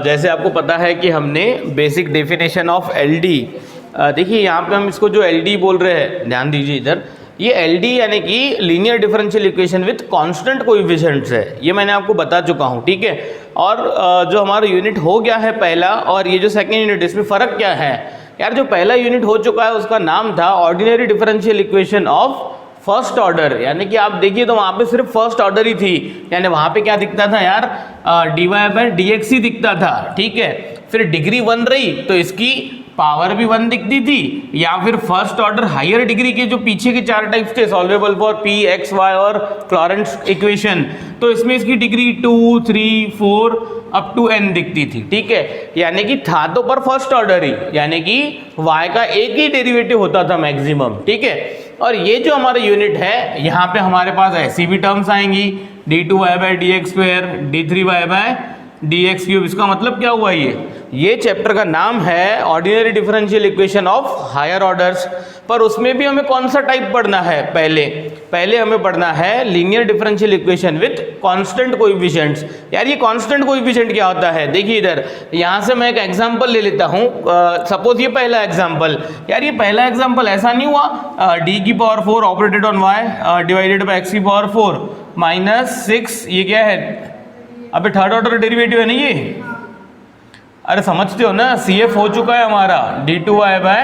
जैसे आपको पता है कि हमने बेसिक डेफिनेशन ऑफ एलडी, देखिए यहाँ पे हम इसको जो एलडी बोल रहे हैं, ध्यान दीजिए इधर, ये एलडी यानी कि linear differential equation with constant coefficients है, ये मैंने आपको बता चुका हूँ, ठीक है। और जो हमारा यूनिट हो गया है पहला और ये जो सेकेंड यूनिट, इसमें फ़र्क क्या है यार? जो पहला यूनिट हो चुका है उसका नाम था ordinary differential equation of first order, यानी कि आप देखिए तो वहाँ पे सिर्फ फर्स्ट ऑर्डर ही थी, यानी वहाँ पे क्या दिखता था यार? dy बाय dx ही दिखता था, ठीक है। फिर डिग्री 1 रही तो इसकी पावर भी 1 दिखती थी, या फिर फर्स्ट ऑर्डर हायर डिग्री के जो पीछे के 4 टाइप्स थे solvable for p, x, y और क्लॉरेंट्स इक्वेशन, तो इसमें इसकी डिग्री 2, 3, 4 अप टू n दिखती थी, ठीक है। यानी कि था तो पर फर्स्ट ऑर्डर ही, यानी कि y का एक ही डेरिवेटिव होता था मैक्सिमम, ठीक है। और ये जो हमारा यूनिट है यहाँ पे हमारे पास ऐसी भी टर्म्स आएंगी, d2y by dx square, d3y by dx cube. इसका मतलब क्या हुआ? ये चैप्टर का नाम है ordinary differential equation of higher orders. पर उसमें भी हमें कौन सा टाइप पढ़ना है? पहले हमें पढ़ना है linear differential equation with constant coefficients. यार ये कांस्टेंट कोएफिशिएंट क्या होता है? देखिए इधर, यहाँ से मैं एक एग्जांपल ले लेता हूँ। सपोज ये पहला एग्जांपल, यार ये पहला एग्जांपल ऐसा नहीं हुआ d की power 4 operated on y divided by x की पावर 4 माइनस 6, ये क्या है? अबे थर्ड ऑर्डर डेरिवेटिव है ना ये, अरे समझते हो ना, CF हो चुका है हमारा d2y by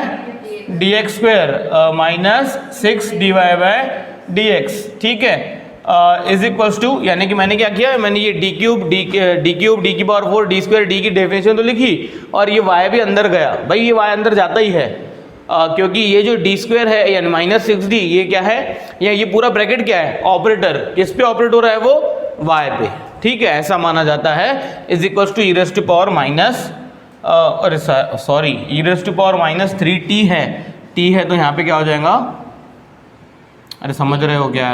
dx square minus 6 dy by dx, ठीक है, इज इक्वल्स टू, यानी कि मैंने क्या किया, मैंने ये d क्यूब d की पावर 4 d स्क्वायर d की डेफिनेशन तो लिखी और ये y भी अंदर गया। भाई ये y अंदर जाता ही है क्योंकि ये जो d स्क्वायर है यानी माइनस 6d, ये क्या है? ये पूरा ब्रैकेट क्या है? ऑपरेटर, किस पे ऑपरेट हो रहा है वो? y पे, ठीक है, ऐसा माना जाता है। Is equals to e raise to power minus, अरे sorry, e raise to power minus 3t है, t है तो यहाँ पे क्या हो जाएगा? अरे समझ रहे हो क्या?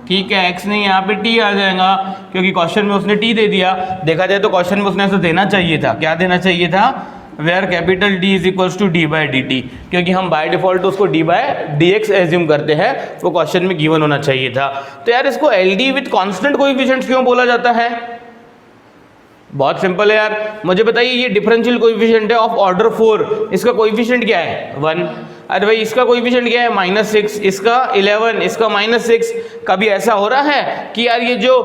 ठीक है, x नहीं यहाँ पे t आ जाएगा क्योंकि क्वेश्चन में उसने t दे दिया। देखा जाए तो क्वेश्चन में उसने ऐसा देना चाहिए था, क्या देना चाहिए था? Where capital D is equals to d by dt, क्योंकि हम बाय डिफॉल्ट उसको d बाय dx एज्यूम करते हैं, वो क्वेश्चन में गिवन होना चाहिए था। तो यार इसको LD विथ कांस्टेंट कोएफिशिएंट्स क्यों बोला जाता है? बहुत सिंपल है यार, मुझे बताइए, ये डिफरेंशियल कोएफिशिएंट है ऑफ ऑर्डर 4, इसका कोएफिशिएंट क्या है? 1। अरे भाई इसका कोएफिशिएंट क्या है? -6, इसका 11, इसका -6। कभी ऐसा हो रहा है कि यार ये जो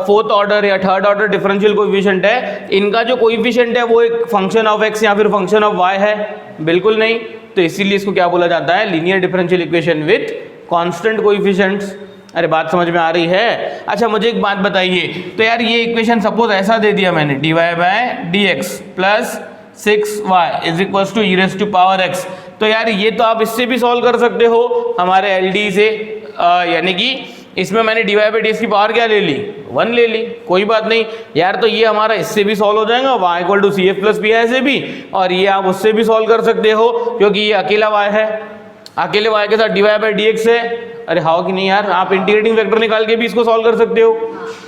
फोर्थ ऑर्डर या थर्ड ऑर्डर डिफरेंशियल कोएफिशिएंट है, इनका जो कोएफिशिएंट है वो एक फंक्शन ऑफ x या फिर फंक्शन ऑफ y है? बिल्कुल नहीं। तो इसीलिए इसको क्या बोला जाता है? Linear differential equation with constant coefficients. अरे बात समझ में आ रही है? अच्छा मुझे एक बात बताइए, तो यार ये इक्वेशन सपोज ऐसा दे दिया मैंने, dy by dx plus 6y is equals to e raise to power x, तो यार ये तो आप इससे भी सॉल्व कर सकते हो हमारे LD से, यानी कि इसमें मैंने dy बाई dx की पावर क्या ले ली? 1 ले ली, कोई बात नहीं यार। तो ये हमारा इससे भी सॉल्व हो जाएगा, y equal to CF plus PI से भी, और ये आप उससे भी सॉल्व कर सकते हो क्योंकि ये अकेला y है, अकेले y के साथ dy बाई dx है। अरे हाँ कि नहीं यार? आप इंटीग्रेटिंग फैक्टर निकाल के भी इसको सॉल्व कर सकते हो।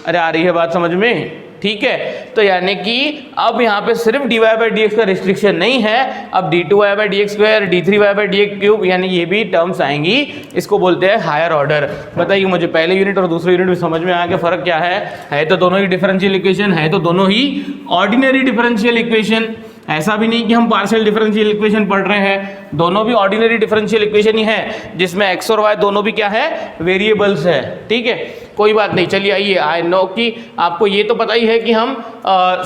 अरे आ रही है बात समझ में? ठीक है, तो यानी कि अब यहाँ पे सिर्फ dy बाई dx का रिस्ट्रिक्शन नहीं है, अब d2y by dx square, d3y by dx cube, यानी ये भी टर्म्स आएंगी, इसको बोलते हैं हायर ऑर्डर। बताइए मुझे पहले यूनिट और दूसरे यूनिट में समझ में आ गया फ़र्क क्या है तो दोनों ही डिफरेंशियल इक्वेशन है, तो दोनों ही ऑर्डिनरी डिफरेंशियल इक्वेशन, ऐसा भी नहीं कि हम पार्शियल डिफरेंशियल इक्वेशन पढ़ रहे हैं, दोनों भी ऑर्डिनरी डिफरेंशियल इक्वेशन ही है जिसमें x और y दोनों भी क्या है? वेरिएबल्स है, ठीक है, कोई बात नहीं। चलिए आइए, आई नो कि आपको ये तो पता ही है कि हम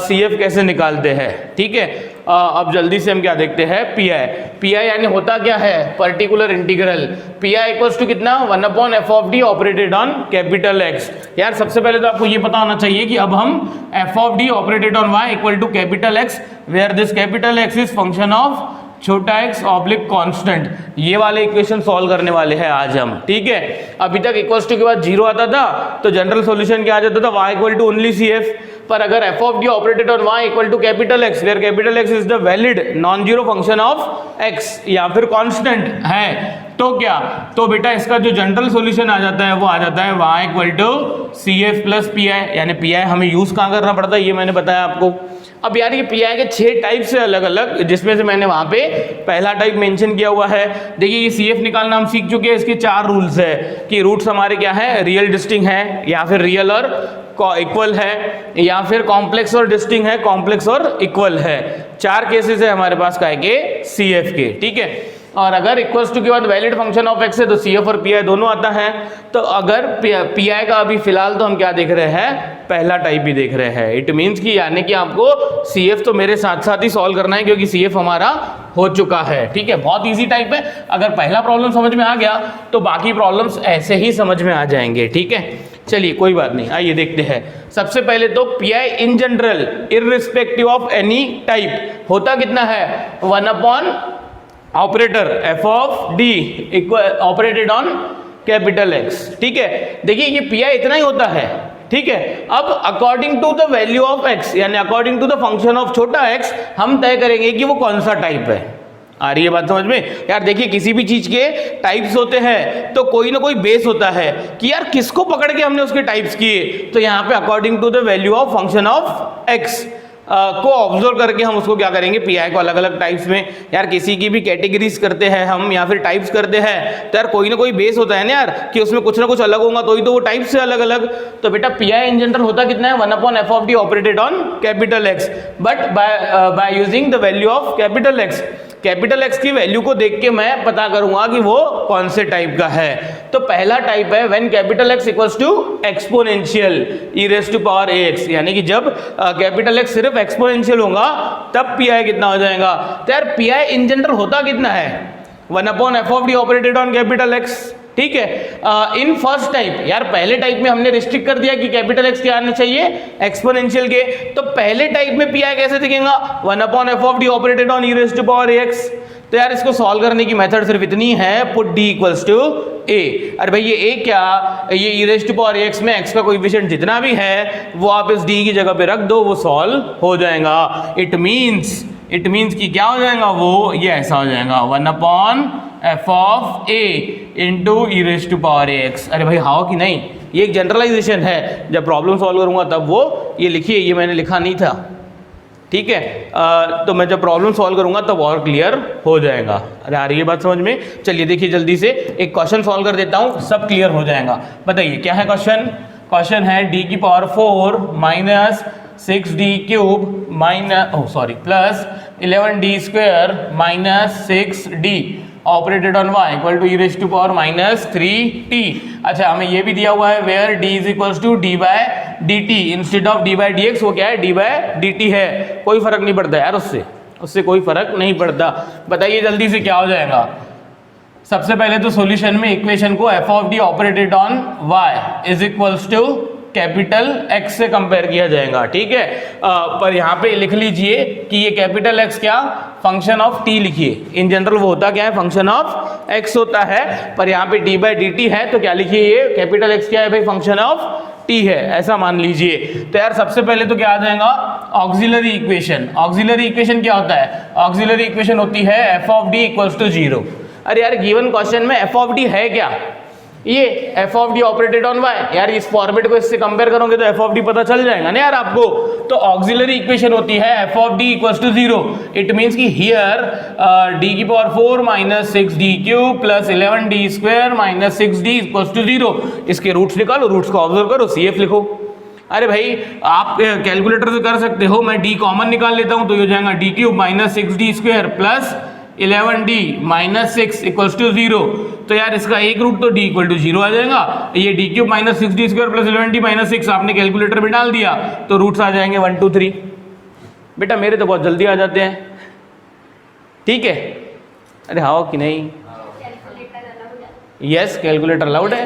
CF कैसे निकालते हैं, ठीक है। अब जल्दी से हम क्या देखते हैं? PI यानी होता क्या है? Particular integral. PI equals to कितना? 1/f of d operated on capital X। यार सबसे पहले तो आपको ये पता होना चाहिए कि अब हम f of d operated on y equal to capital X, where this capital X is function of छोटा x ऑब्लिक कांस्टेंट, ये वाले इक्वेशन सॉल्व करने वाले हैं आज हम, ठीक है। अभी तक इक्वल्स टू के बाद 0 आता था तो जनरल सॉल्यूशन क्या आ जाता था? y equal to only CF। पर अगर f of d operated on y equal to capital X, where capital X is the valid non zero function of x या फिर कांस्टेंट है, तो क्या? तो बेटा इसका जो जनरल सॉल्यूशन आ जाता है वो आ जाता है y equal to CF plus PI, यानी PI हमें यूज कहाँ करना पड़ता है ये मैंने बताया आपको। अब यार ये PI के 6 टाइप से अलग अलग, जिसमें से मैंने वहाँ पे पहला टाइप मेंशन किया हुआ है। देखिए ये CF निकालना हम सीख चुके हैं, इसके 4 रूल्स है कि रूट्स हमारे क्या है? रियल डिस्टिंक्ट है या फिर रियल और इक्वल है, या फिर कॉम्प्लेक्स और डिस्टिंक्ट है, कॉम्प्लेक्स और इक्वल है। 4 केसेस है हमारे पास काय के, CF के, ठीक है। और अगर इक्वल्स टू के बाद वैलिड फंक्शन ऑफ x है तो CF और PI दोनों आता है। तो अगर PI का अभी फिलहाल तो हम क्या देख रहे हैं, पहला टाइप भी देख रहे हैं। इट मीन्स कि यानी कि आपको CF तो मेरे साथ साथ ही सॉल्व करना है, क्योंकि CF हमारा हो चुका है, ठीक है। बहुत इजी टाइप है, अगर पहला प्रॉब्लम समझ में आ गया तो बाकी प्रॉब्लम्स ऐसे ही समझ में आ जाएंगे, ठीक है। चलिए कोई बात नहीं, आइए देखते हैं। सबसे पहले तो PI in general irrespective of any type होता कितना है, 1 upon operator f of d operated on capital X, ठीक है। देखिए ये PI इतना ही होता है, ठीक है। अब according to the value of x, यानी according to the function of छोटा x, हम तय करेंगे कि वो कौन सा टाइप है। आ रही है बात समझ में यार? देखिए किसी भी चीज के टाइप्स होते हैं तो कोई ना कोई बेस होता है कि यार किसको पकड़ के हमने उसके टाइप्स किए। तो यहाँ पे according to the value of function of x को ऑब्जर्व करके हम उसको क्या करेंगे, PI को अलग अलग टाइप्स में। यार किसी की भी कैटेगरीज करते हैं हम या फिर टाइप्स करते हैं तो यार कोई ना कोई बेस होता है ना यार, कि उसमें कुछ ना कुछ अलग होगा तो ही तो वो टाइप से अलग अलग। तो बेटा PI इन जनरल होता कितना है, 1 upon f of d operated on capital X, but by using the value of capital X। Capital X की वैल्यू को देख के मैं पता करूंगा कि वो कौन से टाइप का है। तो पहला टाइप है when capital X equals to exponential e raise to power ax, यानी कि जब कैपिटल X सिर्फ एक्सपोनेंशियल होगा तब PI कितना हो जाएगा। तो यार PI इन जनरल होता कितना है, 1 upon f of d operated on capital X, ठीक है। इन फर्स्ट टाइप, यार पहले टाइप में हमने रिस्ट्रिक्ट कर दिया कि कैपिटल X क्या आना चाहिए, एक्सपोनेंशियल के। तो पहले टाइप में PI कैसे दिखेगा, 1 upon f of d operated on e raise to power ax। तो यार इसको सॉल्व करने की मेथड सिर्फ इतनी है, put d equals to a। अरे भाई ये a क्या, ये e raise to power ax में x का कोएफिशिएंट जितना भी है वो आप इस d की जगह पे रख दो, वो सॉल्व हो जाएगा। इट मीन्स कि क्या हो जाएगा, वो ये ऐसा हो जाएगा, 1 upon f of a into e raise to power ax। अरे भाई हाउ कि नहीं, ये एक जनरलाइजेशन है, जब प्रॉब्लम सॉल्व करूंगा तब वो ये लिखिए, ये मैंने लिखा नहीं था, ठीक है। तो मैं जब प्रॉब्लम सॉल्व करूंगा तब और क्लियर हो जाएगा। अरे आ रही है बात समझ में? चलिए देखिए जल्दी से एक क्वेश्चन सॉल्व कर देता हूं, सब क्लियर हो जाएगा। बताइए क्या है क्वेश्चन। क्वेश्चन है d की power 4 minus 6d cube plus 11d square minus 6d operated on y equal to e raise to power minus 3t। अच्छा हमें ये भी दिया हुआ है where d is equals to d by dt instead of d by dx, वो क्या है, d बाय dt है। कोई फर्क नहीं पड़ता यार, उससे कोई फर्क नहीं पड़ता। बताइए जल्दी से क्या हो जाएगा। सबसे पहले तो सॉल्यूशन में इक्वेशन को f of d operated on y is equals to capital X से कंपेयर किया जाएगा, ठीक है। पर यहाँ पे लिख लीजिए कि ये कैपिटल X क्या, फंक्शन ऑफ t लिखिए। इन जनरल वो होता क्या है, फंक्शन ऑफ x होता है, पर यहाँ पे d बाय dt है तो क्या लिखिए, ये कैपिटल X क्या है भाई, फंक्शन ऑफ t है, ऐसा मान लीजिए। तो यार सबसे पहले तो क्या आ जाएगा, ऑक्सिलरी इक्वेशन। ऑक्सिलरी इक्वेशन क्या होता है, ऑक्सिलरी इक्वेशन होती है f of d equals to 0। अरे यार गिवन क्वेश्चन में f ऑफ d है क्या, ये f of d operated on y। यार इस फॉर्मेट को इससे कंपेयर करोगे तो f ऑफ d पता चल जाएगा ना यार आपको। तो ऑक्सिलरी इक्वेशन होती है f of d equals to 0। It means कि हियर d की power 4 minus 6d cube plus 11d square minus 6d equals to 0। इसके रूट्स निकालो, रूट्स को ऑब्जर्व करो, CF लिखो। अरे भाई आप कैलकुलेटर से कर सकते हो, मैं d कॉमन निकाल लेता हूं तो ये हो जाएगा d cube minus 6d square plus 11d minus 6 equals to 0। तो यार इसका एक रूट तो d इक्वल टू 0 आ जाएगा। ये d cube minus 6d square plus 11d minus 6 आपने कैलकुलेटर में डाल दिया तो रूट्स आ जाएंगे 1 2 3। बेटा मेरे तो बहुत जल्दी आ जाते हैं, ठीक है। अरे हाँ कि नहीं, यस कैलकुलेटर अलाउड है,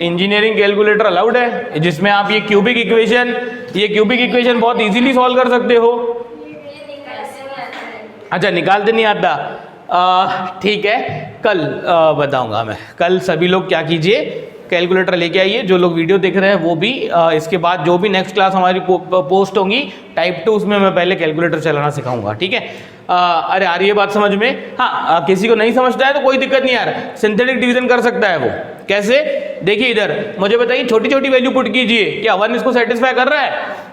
इंजीनियरिंग कैलकुलेटर अलाउड है, जिसमें आप ये क्यूबिक इक्वेशन बहुत इजीली सॉल्व कर सकते हो। अच्छा निकालते नहीं आता, ठीक है कल बताऊंगा मैं। कल सभी लोग क्या कीजिए, कैलकुलेटर लेके आइए। जो लोग वीडियो देख रहे हैं वो भी, इसके बाद जो भी नेक्स्ट क्लास हमारी पोस्ट होंगी टाइप 2, उसमें मैं पहले कैलकुलेटर चलाना सिखाऊंगा, ठीक है। अरे आ रही है बात समझ में? हाँ किसी को नहीं समझता है तो कोई दिक्कत नहीं यार, सिंथेटिक डिवीजन कर सकता है वो। कैसे, देखिए इधर मुझे बताइए, छोटी छोटी वैल्यू पुट कीजिए, क्या 1 इसको सेटिस्फाई कर रहा है?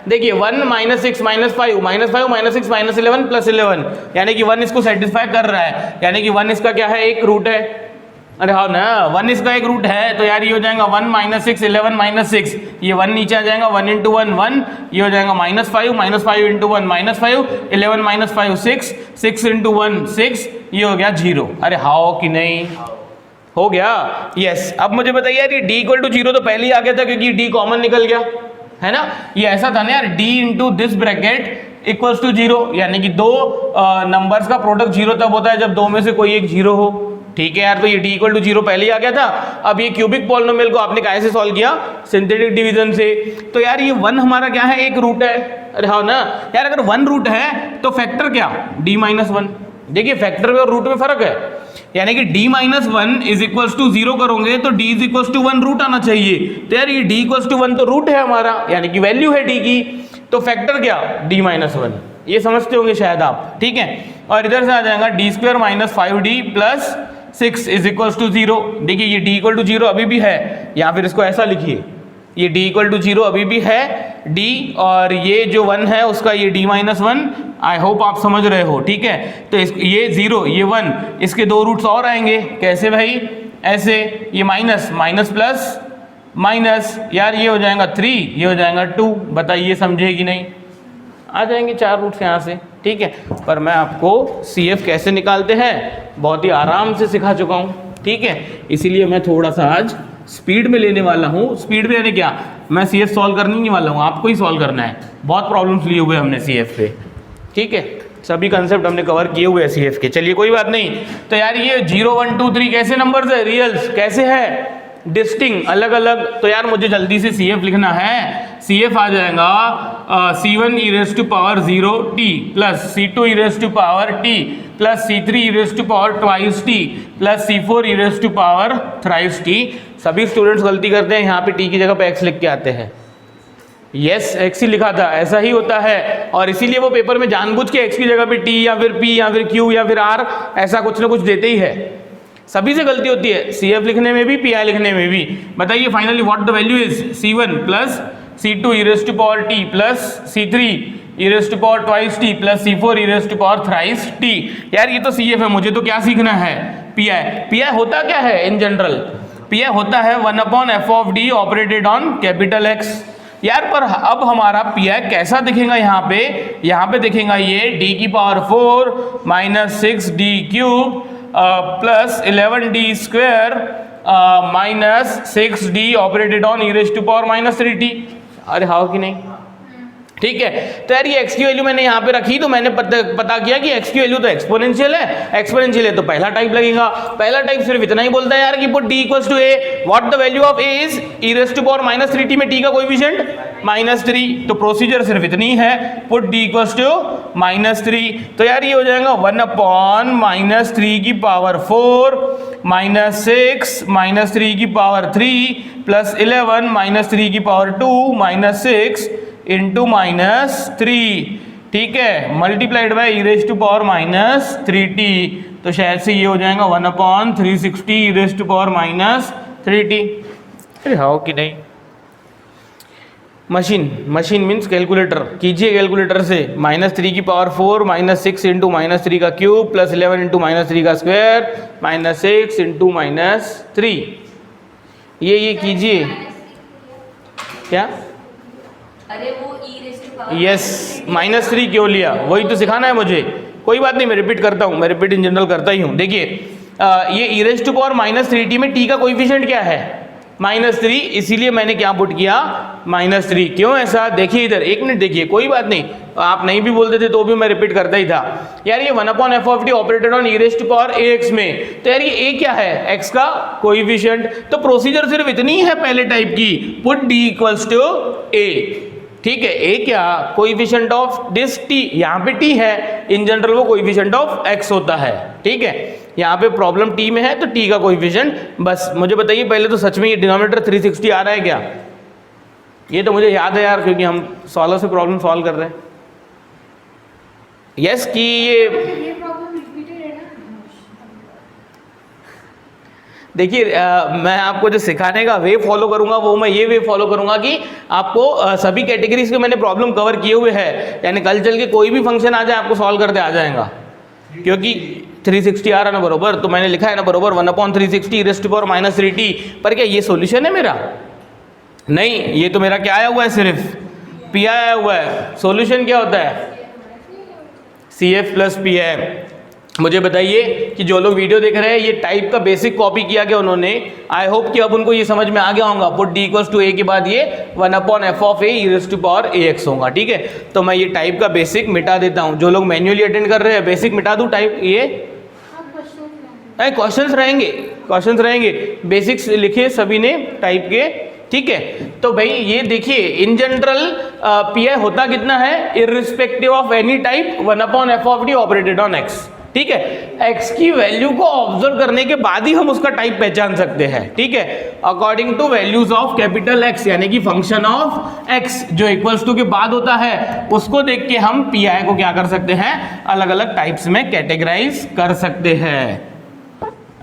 देखिए 1 minus 6 minus 5 minus 5 minus 6 minus 11 plus 11, यानी कि 1 इसको सेटिस्फाई कर रहा है, यानी कि 1 इसका क्या है, एक रूट है। अरे हाँ ना, 1 इसका एक रूट है तो यार ये हो जाएगा 1 माइनस 6 11 माइनस 6, ये 1 नीचे आ जाएगा, 1 इंटू 1 1, ये हो जाएगा -5 इंटू 1 -5, 11 माइनस 5 6, 6 इंटू 1 6, ये हो गया 0। अरे हाँ कि नहीं, हो गया, यस। अब मुझे बताइए यार ये d इक्वल टू 0 तो पहले ही आ गया था क्योंकि d कॉमन निकल गया है ना, ये ऐसा था ना यार, d into this bracket equals to 0, यानी कि दो नंबर्स का प्रोडक्ट 0 तब होता है जब दो में से कोई एक 0 हो। ठीक है यार, तो ये d इक्वल टू 0 पहले ही आ गया था। अब ये क्यूबिक पॉलिनोमियल को आपने कैसे सॉल्व किया, सिंथेटिक डिवीजन से। तो यार ये 1 हमारा क्या है, एक रूट है। अरे हाँ ना यार, अगर 1 रूट है तो फैक्टर क्या, d माइनस 1। देखिए फैक्टर में और रूट में फर्क है, यानी कि d minus 1 is equals to 0 करोगे तो d is equals to 1 root आना चाहिए। तो यार ये d इक्वल्स टू 1 तो रूट है हमारा, यानी कि वैल्यू है d की, तो फैक्टर क्या, d माइनस 1। ये समझते होंगे शायद आप, ठीक है। और इधर से आ जाएगा d square minus 5d plus 6 is equals to 0। देखिए ये d इक्वल टू 0 अभी भी है, या फिर इसको ऐसा लिखिए, ये d इक्वल टू 0 अभी भी है d, और ये जो 1 है उसका ये d माइनस 1। आई होप आप समझ रहे हो, ठीक है। तो ये 0 ये 1, इसके दो रूट्स और आएंगे, कैसे भाई, ऐसे, ये माइनस माइनस प्लस माइनस, यार ये हो जाएगा 3, ये हो जाएगा 2। बताइए समझे कि नहीं, आ जाएंगे 4 रूट्स यहाँ से, ठीक है। पर मैं आपको CF कैसे निकालते हैं बहुत ही आराम से सिखा चुका हूँ, ठीक है। इसीलिए मैं थोड़ा सा आज स्पीड में लेने वाला हूँ। स्पीड में यानी क्या, मैं CF सॉल्व करने नहीं वाला हूँ, आपको ही सॉल्व करना है। बहुत प्रॉब्लम्स लिए हुए हमने CF पे, ठीक है, सभी कंसेप्ट हमने कवर किए हुए हैं CF के। चलिए कोई बात नहीं। तो यार ये 0 1 2 3 कैसे नंबर्स है, रियल्स कैसे है, डिस्टिंक्ट अलग अलग। तो यार मुझे जल्दी से CF लिखना है। CF आ जाएगा C1 e raise to power 0t plus C2 e raise to power t plus C3 e raise to power twice t plus C4 e raise to power thrice t। सभी students गलती करते हैं, यहाँ पे t की जगह पे x लिख के आते हैं। यस, x ही लिखा था, ऐसा ही होता है। और इसीलिए वो पेपर में जानबूझ के x की जगह पे t या फिर p या फिर q या फिर r ऐसा कुछ ना कुछ देते ही है। सभी से गलती होती है, CF लिखने में भी, PI लिखने में भी। बताइए finally what the value is, C1 plus C2 e raise to power t plus C3 e raise to power twice t plus C4 e raise to power thrice t। यार ये तो CF है, मुझे तो क्या सीखना है, PI होता क्या है इन जनरल, PI होता है 1/f of d operated on capital X। यार पर अब हमारा PI कैसा दिखेगा, यहाँ पे दिखेगा ये d की power 4 minus 6d cube plus 11d square minus 6d operated on e raise to power minus 3t। अरे हाँ कि नहीं, ठीक है। तो यार ये x की वैल्यू मैंने यहाँ पे रखी, तो मैंने पता किया कि x की वैल्यू तो एक्सपोनेंशियल है तो पहला टाइप लगेगा। पहला टाइप सिर्फ इतना ही बोलता है यार कि put d equals to a, what the value of a is e raise to power minus 3t में t का कोएफिशिएंट -3। तो प्रोसीजर सिर्फ इतनी है, पुट d इक्वल्स टू -3। तो यार ये हो जाएगा 1/-3 की पावर 4 माइनस 6 माइनस 3 की पावर 3 प्लस 11 माइनस 3 की पावर 2 माइनस 6 इंटू -3, ठीक है, multiplied by e raise to power -3t। तो शायद से ये हो जाएगा 1/360 e raise to power -3t। अरे हाँ कि नहीं, मशीन मीन्स कैलकुलेटर, कीजिए कैलकुलेटर से। -3 की पावर 4 माइनस 6 इंटू -3 का क्यूब प्लस 11 इंटू -3 का स्क्वायर माइनस 6 इंटू -3, ये कीजिए। क्या, अरे वो e raise to power yes, -3 क्यों लिया, वही तो सिखाना है मुझे। कोई बात नहीं, मैं रिपीट करता हूँ, मैं रिपीट इन जनरल करता ही हूँ। देखिए ये e raise to power -3t में t का कोएफिशिएंट क्या है, -3, इसीलिए मैंने क्या पुट किया, -3। क्यों ऐसा, देखिए इधर, एक मिनट देखिए, कोई बात नहीं, आप नहीं भी बोलते थे तो भी मैं रिपीट करता ही था। यार ये 1/f of t operated on e raise to power ax में, तो यार ये a क्या है, x का कोएफिशिएंट। तो प्रोसीजर सिर्फ इतनी है पहले टाइप की, put d equals to a, ठीक है। a क्या, कोएफिशिएंट ऑफ दिस t, यहाँ पे t है, इन जनरल वो कोएफिशिएंट ऑफ x होता है, ठीक है। यहाँ पे प्रॉब्लम t में है तो t का कोएफिशिएंट। बस मुझे बताइए पहले तो सच में ये डिनोमिनेटर 360 आ रहा है क्या, ये तो मुझे याद है यार, क्योंकि हम सॉल्वर से प्रॉब्लम सॉल्व कर रहे हैं। यस कि ये प्रॉब्लम रिपीटेड है ना। देखिए मैं आपको जो सिखाने का वे फॉलो करूंगा वो मैं ये वे फॉलो करूंगा कि आपको सभी कैटेगरीज के मैंने प्रॉब्लम कवर किए हुए हैं, यानी कल चल के कोई भी फंक्शन आ जाए आपको सॉल्व करते आ जाएगा। क्योंकि 360 आ रहा ना बरोबर, तो मैंने लिखा है ना बरोबर 1/360 e⁻³ पर क्या ये सॉल्यूशन है मेरा? नहीं, ये तो मेरा क्या आया हुआ है, सिर्फ पी आया हुआ है। सॉल्यूशन क्या होता है? CF प्लस पी है। मुझे बताइए कि जो लोग वीडियो देख रहे हैं ये टाइप का बेसिक कॉपी किया गया उन्होंने, आई होप कि अब उनको ये समझ में आ गया होगा। पुट d = a के बाद ये 1/f e⁻x होगा, ठीक है। तो मैं ये टाइप का बेसिक मिटा देता हूँ। जो लोग मैन्युअली अटेंड कर रहे हैं बेसिक मिटा दूँ टाइप, ये क्वेश्चंस रहेंगे, बेसिक्स लिखे सभी ने टाइप के, ठीक है। तो भाई ये देखिए इन जनरल पी आई होता कितना है, irrespective of any type 1/f operated on x, ठीक है। x की वैल्यू को ऑब्जर्व करने के बाद ही हम उसका टाइप पहचान सकते हैं, ठीक है। According to values of capital X यानी कि फंक्शन ऑफ x जो इक्वल्स टू के बाद होता है, उसको देख के हम पी आई को क्या कर सकते हैं, अलग अलग टाइप्स में कैटेगराइज कर सकते हैं।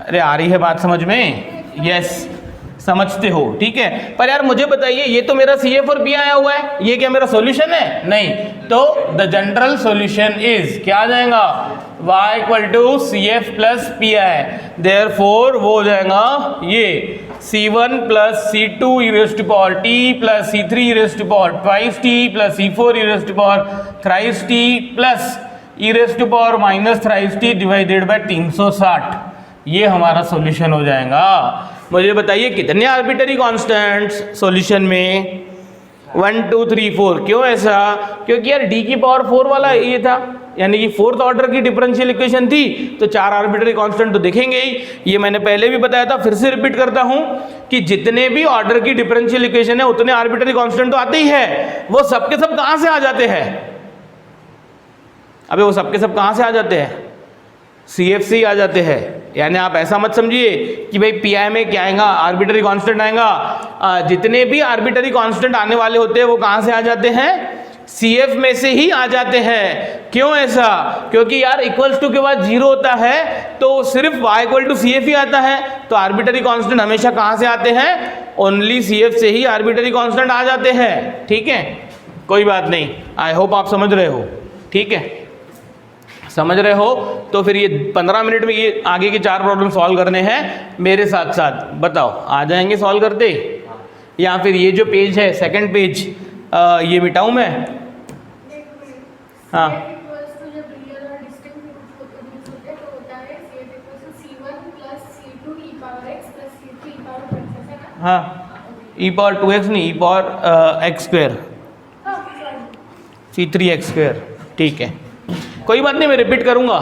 अरे आ रही है बात समझ में? यस, समझते हो, ठीक है। पर यार मुझे बताइए ये तो मेरा CF और P आया हुआ है, ये क्या मेरा सॉल्यूशन है? नहीं। तो द जनरल सॉल्यूशन इज क्या आ जाएगा, y = CF plus PI, therefore वो हो जाएगा ये C1 plus C2 e⁻t plus C3 e⁻2t plus C4 e⁻3t plus e⁻−3t divided by 360, ये हमारा सॉल्यूशन हो जाएगा। मुझे बताइए कितने आर्बिट्ररी कांस्टेंट्स सॉल्यूशन में? 1 2 3 4। क्यों ऐसा? क्योंकि यार d⁴ वाला ये था, यानी कि 4th ऑर्डर की डिफरेंशियल इक्वेशन थी, तो 4 आर्बिट्ररी कांस्टेंट तो दिखेंगे ही। ये मैंने पहले भी बताया था, फिर से रिपीट करता हूं कि जितने भी ऑर्डर की डिफरेंशियल इक्वेशन है उतने आर्बिट्ररी कांस्टेंट तो आते ही है। वो सबके सब कहां से आ जाते हैं? अबे वो सबके सब कहां से आ जाते हैं? CF से ही आ जाते हैं। यानी आप ऐसा मत समझिए कि भाई PI में क्या आएगा, आर्बिट्ररी कांस्टेंट आएगा। जितने भी आर्बिट्ररी कांस्टेंट आने वाले होते हैं वो कहां से आ जाते हैं? CF में से ही आ जाते हैं। क्यों ऐसा? क्योंकि यार इक्वल्स टू के बाद 0 होता है तो सिर्फ y = CF ही आता है, तो आर्बिट्ररी कांस्टेंट हमेशा कहां से आते हैं? ओनली CF से ही आर्बिट्ररी कांस्टेंट आ जाते हैं, ठीक है। कोई बात नहीं, आई होप आप समझ रहे हो, ठीक है। समझ रहे हो? तो फिर ये 15 मिनट में ये आगे के 4 प्रॉब्लम सॉल्व करने हैं मेरे साथ साथ। बताओ आ जाएंगे सॉल्व करते, या फिर ये जो पेज है सेकंड पेज ये मिटाऊं मैं? हाँ हाँ, e⁻2x नहीं, e⁻x², C3x², ठीक है। कोई बात नहीं, मैं रिपीट करूंगा।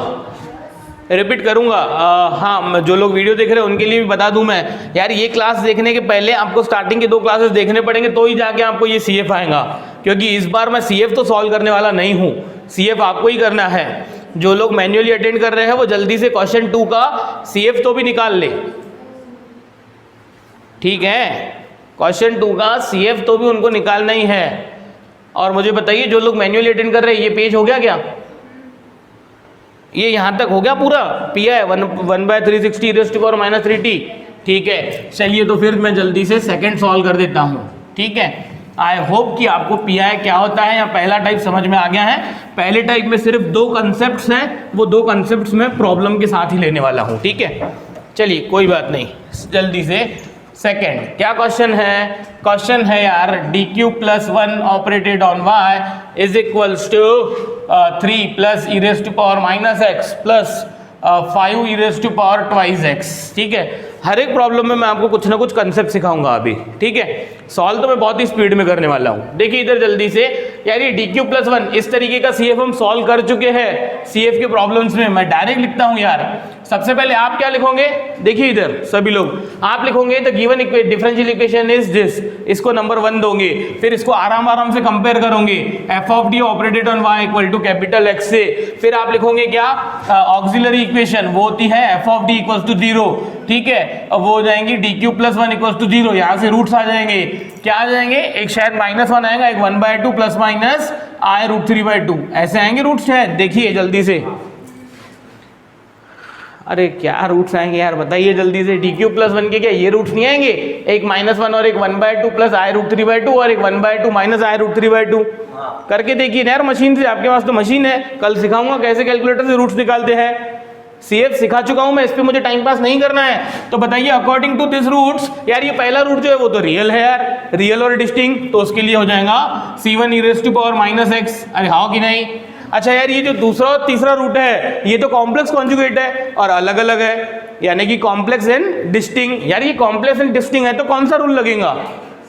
हाँ, जो लोग वीडियो देख रहे हैं उनके लिए भी बता दूं मैं, यार ये क्लास देखने के पहले आपको स्टार्टिंग के 2 क्लासेस देखने पड़ेंगे, तो ही जाके आपको ये CF आएगा। क्योंकि इस बार मैं CF तो सॉल्व करने वाला नहीं हूँ, CF आपको ही करना है। जो लोग मैन्युअली अटेंड कर रहे हैं वो जल्दी से क्वेश्चन 2 का CF तो भी निकाल ले, ठीक है। क्वेश्चन 2 का CF तो भी उनको निकालना ही है। और मुझे बताइए जो लोग मैन्युअली अटेंड कर रहे हैं, ये पेज हो गया क्या? ये यहां तक हो गया पूरा? PI 1/360 e⁻3t, ठीक है। चलिए तो फिर मैं जल्दी से सेकंड सॉल्व कर देता हूं, ठीक है। आई होप कि आपको PI क्या होता है या पहला टाइप समझ में आ गया है। पहले टाइप में सिर्फ 2 कंसेप्ट्स हैं, वो 2 कंसेप्ट्स में प्रॉब्लम के साथ ही लेने वाला हूं, ठीक है। चलिए कोई बात नहीं, जल्दी से सेकेंड क्या क्वेश्चन है? क्वेश्चन है यार dq + 1 operated on y is equals to 3 + e⁻⁻x plus 5 e⁻²x, ठीक है। हर एक प्रॉब्लम में मैं आपको कुछ ना कुछ कंसेप्ट सिखाऊंगा अभी, ठीक है। सॉल्व तो मैं बहुत ही स्पीड में करने वाला हूँ। देखिए इधर जल्दी से, यार ये dq + 1 इस तरीके का CF हम सॉल्व कर चुके हैं CF के प्रॉब्लम्स में। मैं डायरेक्ट लिखता हूँ यार। सबसे पहले आप क्या लिखोगे? देखिए इधर सभी लोग आप लिखोगे the given differential equation is this, इसको नंबर 1 दोगे, फिर इसको आराम से कंपेयर करोगे f(d) operated on y = capital X से। फिर आप लिखोगे क्या? ऑक्सिलरी इक्वेशन, वो होती है f(d) = 0, ठीक है। अब वो हो जाएंगी dq + 1 = 0, यहाँ से रूट्स आ जाएंगे। क्या आ जाएंगे? एक शायद -1 आएगा, एक 1/2 ± i√3/2, ऐसे आएंगे रूट्स शायद। देखिए जल्दी से अरे क्या रूट्स आएंगे यार, बताइए जल्दी से। डी क्यूब प्लस 1 के क्या ये रूट्स नहीं आएंगे? एक -1 और एक 1/2 प्लस i√3/2 और एक 1/2 माइनस i√3/2। करके देखिए यार मशीन से, आपके पास तो मशीन है, कल सिखाऊंगा कैसे कैलकुलेटर से रूट्स निकालते हैं। CF सिखा चुका हूं मैं, इस पे मुझे टाइम पास नहीं करना है। तो बताइए अकॉर्डिंग टू दिस रूट्स, यार ये पहला रूट जो है वो तो रियल है यार, रियल और डिस्टिंक्ट, तो उसके लिए हो जाएगा C1e⁻⁻x। अरे हाँ कि नहीं? अच्छा यार ये जो दूसरा और तीसरा रूट है ये तो कॉम्प्लेक्स कॉन्जुगेट है और अलग अलग है, यानी कि कॉम्प्लेक्स एंड डिस्टिंक्ट। यार ये कॉम्प्लेक्स एंड डिस्टिंक्ट है तो कौन सा रूल लगेगा?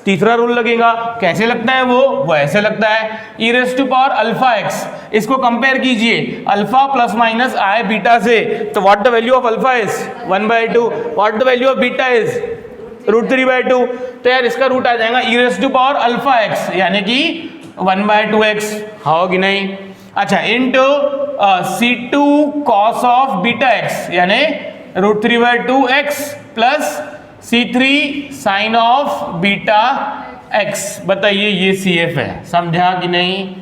तीसरा रूल लगेगा। कैसे लगता है वो ऐसे लगता है, e⁻⁴x। इसको कंपेयर कीजिए alpha plus minus i beta से, तो what the value of alpha is 1/2, what the value of beta is √3/2। तो यार इसका रूट आ जाएगा e⁻⁴x यानी कि 1/2x, हाँ कि नहीं? अच्छा into C2 cos of beta x यानी √3/2x plus C3 sine of beta x। बताइए ये CF है, समझा कि नहीं?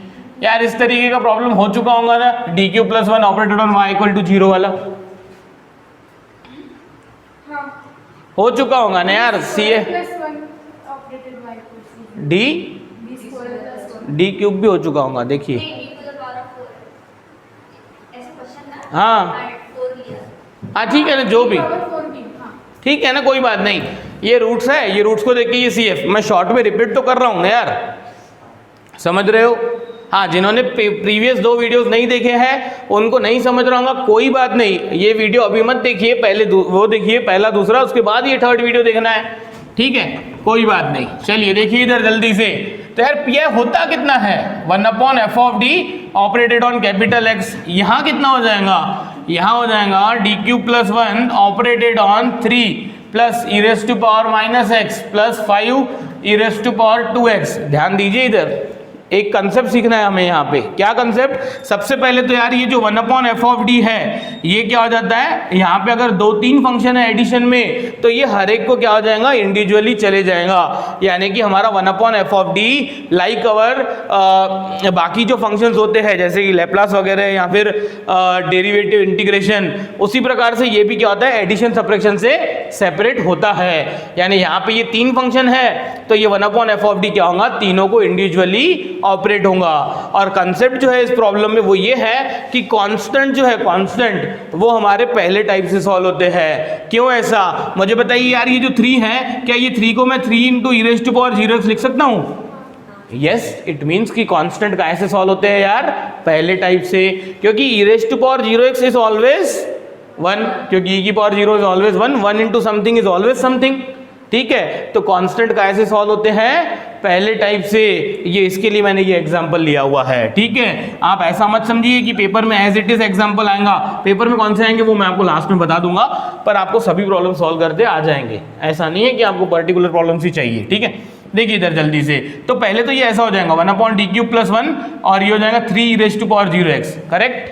यार इस तरीके का प्रॉब्लम हो चुका होगा ना, DQ + 1 ऑपरेटेड ऑन y = 0 वाला हो चुका होगा ना यार। डी क्यूब भी हो चुका होगा, देखिए। हाँ हाँ ठीक है ना, जो भी ठीक है ना, कोई बात नहीं। ये रूट्स है, ये रूट्स को देख के ये CF, मैं शॉर्ट में रिपीट तो कर रहा हूँ ना यार, समझ रहे हो? हाँ, जिन्होंने प्रीवियस 2 वीडियोस नहीं देखे हैं उनको नहीं समझ रहा होगा, कोई बात नहीं। ये वीडियो अभी मत देखिए, पहले वो देखिए, पहला दूसरा, उसके बाद ये 3rd वीडियो देखना है, ठीक है? कोई बात नहीं। चलिए देखिए इधर जल्दी से। तो यार पीआई होता कितना है? 1/f(d) operated on capital X। यहाँ कितना हो जाएगा? यहाँ हो जाएगा DQ + 1 operated on 3 plus e⁻⁻x plus 5 e⁻²x। ध्यान दीजिए इधर, एक कंसेप्ट सीखना है हमें यहाँ पे। क्या कंसेप्ट? सबसे पहले तो यार ये जो 1/f(d) है ये क्या हो जाता है, यहाँ पे अगर 2-3 फंक्शन है एडिशन में तो ये हर एक को क्या हो जाएगा, इंडिविजुअली चले जाएगा। यानी कि हमारा 1/f(d) लाइक अवर बाकी जो फंक्शंस होते हैं जैसे कि लैप्लास वगैरह या फिर डेरिवेटिव इंटीग्रेशन, उसी प्रकार से ये भी क्या होता है, एडिशन सब्ट्रैक्शन से सेपरेट होता है। यानी यहाँ पे ये 3 फंक्शन है तो ये 1/f(d) क्या होगा, तीनों को इंडिविजुअली ऑपरेट होगा। और कंसेप्ट जो है इस प्रॉब्लम में वो ये है कि कांस्टेंट जो है, कांस्टेंट वो हमारे पहले टाइप से सॉल्व होते हैं। क्यों ऐसा मुझे बताइए यार। ये जो 3 है, क्या ये 3 को मैं 3 × e⁻⁴x लिख सकता हूँ? यस, इट मीन्स कि कांस्टेंट कैसे सॉल्व होते हैं यार, पहले टाइप से, क्योंकि e⁻⁴x इज ऑलवेज 1, क्योंकि e⁻⁴ is always 1, 1 × something is always something, ठीक है? तो कांस्टेंट कैसे सॉल्व होते हैं, पहले टाइप से। ये इसके लिए मैंने ये एग्जांपल लिया हुआ है, ठीक है? आप ऐसा मत समझिए कि पेपर में एज इट इज एग्जांपल आएगा। पेपर में कौन से आएंगे वो मैं आपको लास्ट में बता दूंगा, पर आपको सभी प्रॉब्लम सॉल्व करते आ जाएंगे। ऐसा नहीं है कि आपको पर्टिकुलर प्रॉब्लम ही चाहिए, ठीक है? देखिए इधर जल्दी से। तो पहले तो ये ऐसा हो जाएगा 1/DQ + 1 और ये हो जाएगा 3 e⁻⁴x, करेक्ट?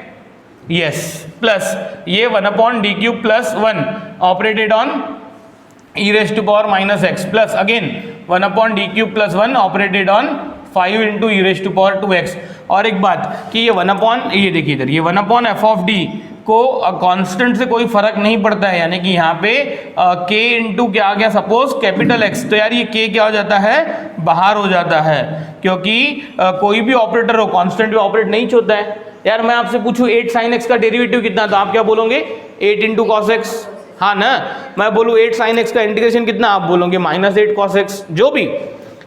यस, प्लस ये 1/DQ + 1 operated on e⁻⁻x plus again 1/DQ + 1 operated on 5 × e⁻²x। और एक बात कि ये देखिए इधर, ये 1/f(d) को कांस्टेंट से कोई फर्क नहीं पड़ता है। यानी कि यहाँ पे k × क्या आ गया, सपोज कैपिटल X, तो यार ये k क्या हो जाता है, बाहर हो जाता है, क्योंकि कोई भी ऑपरेटर हो कांस्टेंट भी ऑपरेट नहीं होता है। यार मैं आपसे पूछूं 8 sin x का डेरिवेटिव कितना, तो आप क्या बोलोगे? 8 × cos x, हाँ ना? मैं बोलूँ 8 sin x का इंटीग्रेशन कितना, आप बोलोगे -8 cos x।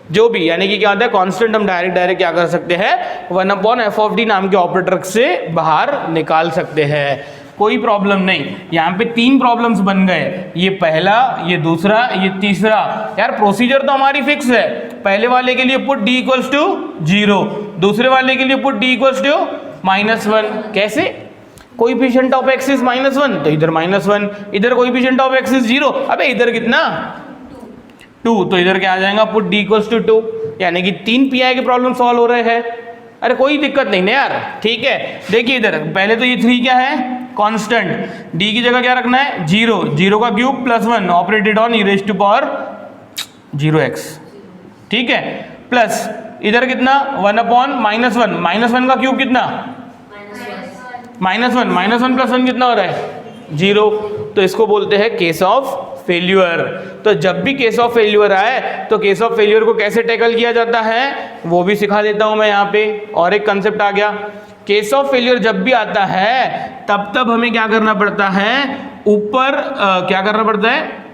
जो भी यानी कि क्या होता है, कांस्टेंट हम डायरेक्ट क्या कर सकते हैं, 1/f(d) नाम के ऑपरेटर से बाहर निकाल सकते हैं, कोई प्रॉब्लम नहीं। यहाँ पे 3 प्रॉब्लम्स बन गए, ये पहला, ये दूसरा, ये तीसरा। यार प्रोसीजर तो हमारी फिक्स है, पहले वाले के लिए पुट d = 0, दूसरे वाले के लिए पुट d = -1। कैसे? कोएफिशिएंट ऑफ x इज -1 तो इधर -1, इधर कोएफिशिएंट ऑफ x इज 0, अबे इधर कितना 2, तो इधर क्या आ जाएगा, पुट d = 2। यानी कि 3 पीआई के प्रॉब्लम सॉल्व हो रहे हैं। अरे कोई दिक्कत नहीं ना यार, ठीक है? देखिए इधर पहले तो ये 3 क्या है, कांस्टेंट, d की जगह क्या रखना है, 0, 0 का cube plus 1 operated on e⁻⁴x, ठीक है? प्लस इधर कितना 1/-1, -1 का क्यूब कितना -1 + 1 कितना हो रहा है 0, तो इसको बोलते हैं केस ऑफ फेल्यूर। तो जब भी केस ऑफ फेल्यूर आए तो केस ऑफ फेल्यूर को कैसे टैकल किया जाता है वो भी सिखा देता हूं मैं यहाँ पे। और एक कंसेप्ट आ गया, केस ऑफ फेल्यूर जब भी आता है तब हमें क्या करना पड़ता है, ऊपर क्या करना पड़ता है,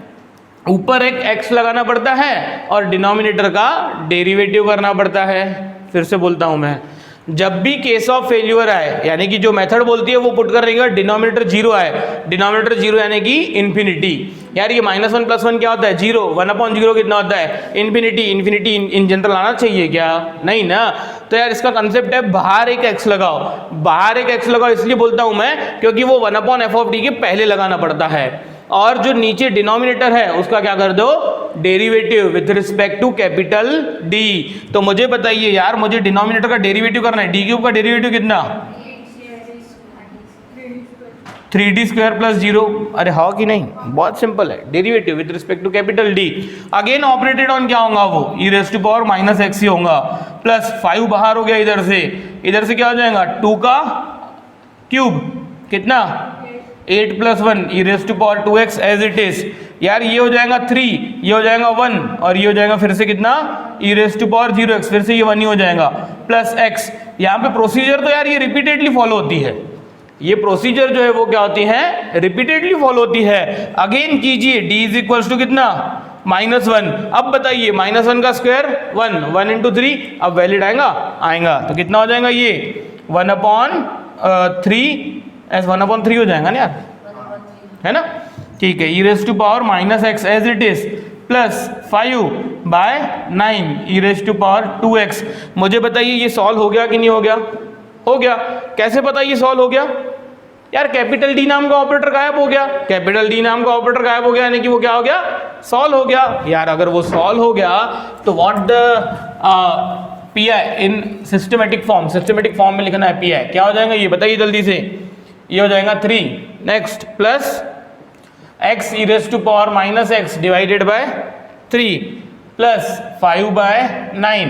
ऊपर एक x लगाना पड़ता है और डिनोमिनेटर का डेरिवेटिव करना पड़ता है। फिर से बोलता हूं मैं, जब भी केस ऑफ फेल्यूर आए यानी कि जो मेथड बोलती है वो पुट करने का डिनोमिनेटर 0 आए, डिनोमिनेटर 0 यानी कि इन्फिनिटी। यार ये -1 + 1 क्या होता है 0, 1/0 कितना होता है इन्फिनिटी। इन्फिनिटी इन जनरल आना चाहिए क्या, नहीं ना। तो यार इसका कंसेप्ट है बाहर एक x लगाओ, बाहर एक x लगाओ इसलिए बोलता हूं मैं क्योंकि वो 1/f के पहले लगाना पड़ता है। और जो नीचे डिनोमिनेटर है उसका क्या कर दो, derivative with respect to capital D। तो मुझे बताइए यार, मुझे डिनोमिनेटर का डेरिवेटिव करना है, d³ का डेरिवेटिव कितना 3d² + 0। अरे हाँ कि नहीं, बहुत सिंपल है, derivative with respect to capital D। Again operated on क्या होगा वो e⁻⁻x ही होगा, प्लस 5 बाहर हो गया, इधर से क्या हो जाएगा 2 का क्यूब कितना 8 + 1 e⁻²x एज इट इज। यार ये हो जाएगा 3, ये हो जाएगा 1 और ये हो जाएगा फिर से कितना e⁻0x, फिर से ये 1 ही हो जाएगा प्लस x। यहाँ पे प्रोसीजर तो यार ये रिपीटेडली फॉलो होती है, ये प्रोसीजर जो है वो क्या होती है, रिपीटेडली फॉलो होती है। अगेन कीजिए d = कितना -1। अब बताइए -1 का स्क्वायर 1 × 3, अब वैलिड आएगा तो कितना हो जाएगा ये 1/3 ऐसे 1/3 हो जाएगा ना यार, है ना। ठीक है, e⁻⁻x as it is plus 5/9 e⁻²x। मुझे बताइए ये सॉल्व हो गया कि नहीं हो गया, हो गया। कैसे पता ये सॉल्व हो गया, यार कैपिटल D नाम का ऑपरेटर गायब हो गया, कैपिटल D नाम का ऑपरेटर गायब हो गया यानी कि वो क्या हो गया, सॉल्व हो गया। यार अगर वो सॉल्व हो गया तो what the PI in systematic form में लिखना है PI क्या हो जाएगा ये बताइए जल्दी से, ये हो जाएगा 3 next plus x e⁻⁻x divided by 3 plus 5/9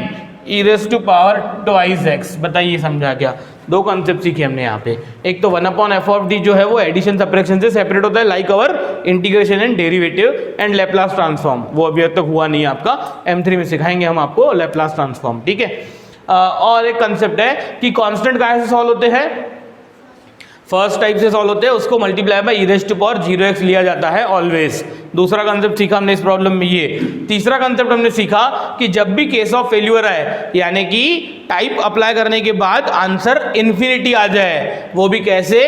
e⁻²x। बताइए समझा क्या, दो कंसेप्ट सीखे हमने यहाँ पे। एक तो 1/f जो है वो एडिशन सब्ट्रैक्शन से सेपरेट होता है, like our integration and derivative and Laplace transform, वो अभी तक हुआ नहीं है आपका, M3 में सिखाएंगे हम आपको लैप्लास ट्रांसफॉर्म, ठीक है। और एक कंसेप्ट है कि कांस्टेंट कहाँ से सॉल्व होते हैं, फर्स्ट टाइप से सॉल्व होते हैं, उसको मल्टीप्लाई बाय e⁻0x लिया जाता है ऑलवेज। दूसरा कंसेप्ट सीखा हमने इस प्रॉब्लम में ये। तीसरा कंसेप्ट हमने सीखा कि जब भी केस ऑफ फेल्यूर आए यानी कि टाइप अप्लाई करने के बाद आंसर इन्फिनिटी आ जाए, वो भी कैसे,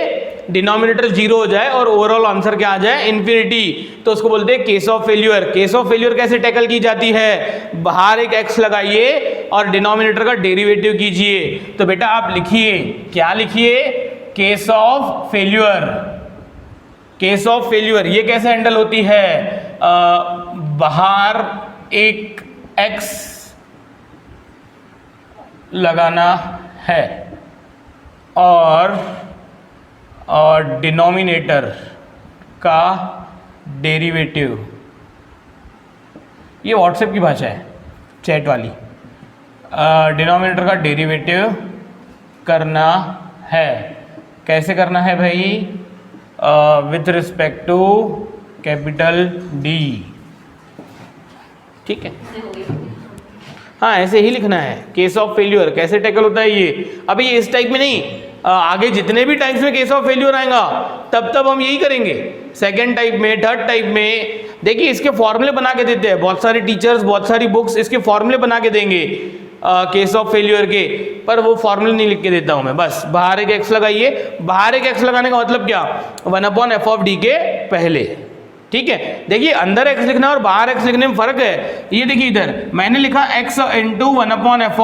डिनोमिनेटर 0 हो जाए और ओवरऑल आंसर क्या आ जाए इन्फिनिटी, तो उसको बोलते हैं case of failure. Case of failure कैसे टैकल की जाती है, बाहर एक x लगाइए और डिनोमिनेटर का डेरिवेटिव कीजिए। तो बेटा आप लिखिए, क्या लिखिए, case of failure. Case of failure ये कैसे हैंडल होती है, बाहर एक x लगाना है और डिनोमिनेटर का डेरिवेटिव, ये व्हाट्सएप की भाषा है चैट वाली, डिनोमिनेटर का डेरिवेटिव करना है। कैसे करना है भाई, with respect to capital D, ठीक है। हाँ ऐसे ही लिखना है, केस ऑफ फेल्यूर कैसे टैकल होता है ये। अभी ये इस टाइप में नहीं, आगे जितने भी टाइप्स में केस ऑफ फेल्यूर आएगा तब हम यही करेंगे, सेकंड टाइप में, थर्ड टाइप में। देखिए इसके फॉर्मूले बना के देते हैं बहुत सारे टीचर्स, बहुत सारी बुक्स इसके फॉर्मूले बना के देंगे केस ऑफ फेल्यूर के, पर वो फॉर्मूले नहीं लिख के देता हूं मैं। बस बाहर एक x लगाइए, बाहर एक x लगाने का मतलब क्या, 1/f के पहले, ठीक है। देखिए अंदर x लिखना और बाहर x लिखने में फर्क है। ये देखिए इधर मैंने लिखा x × 1/f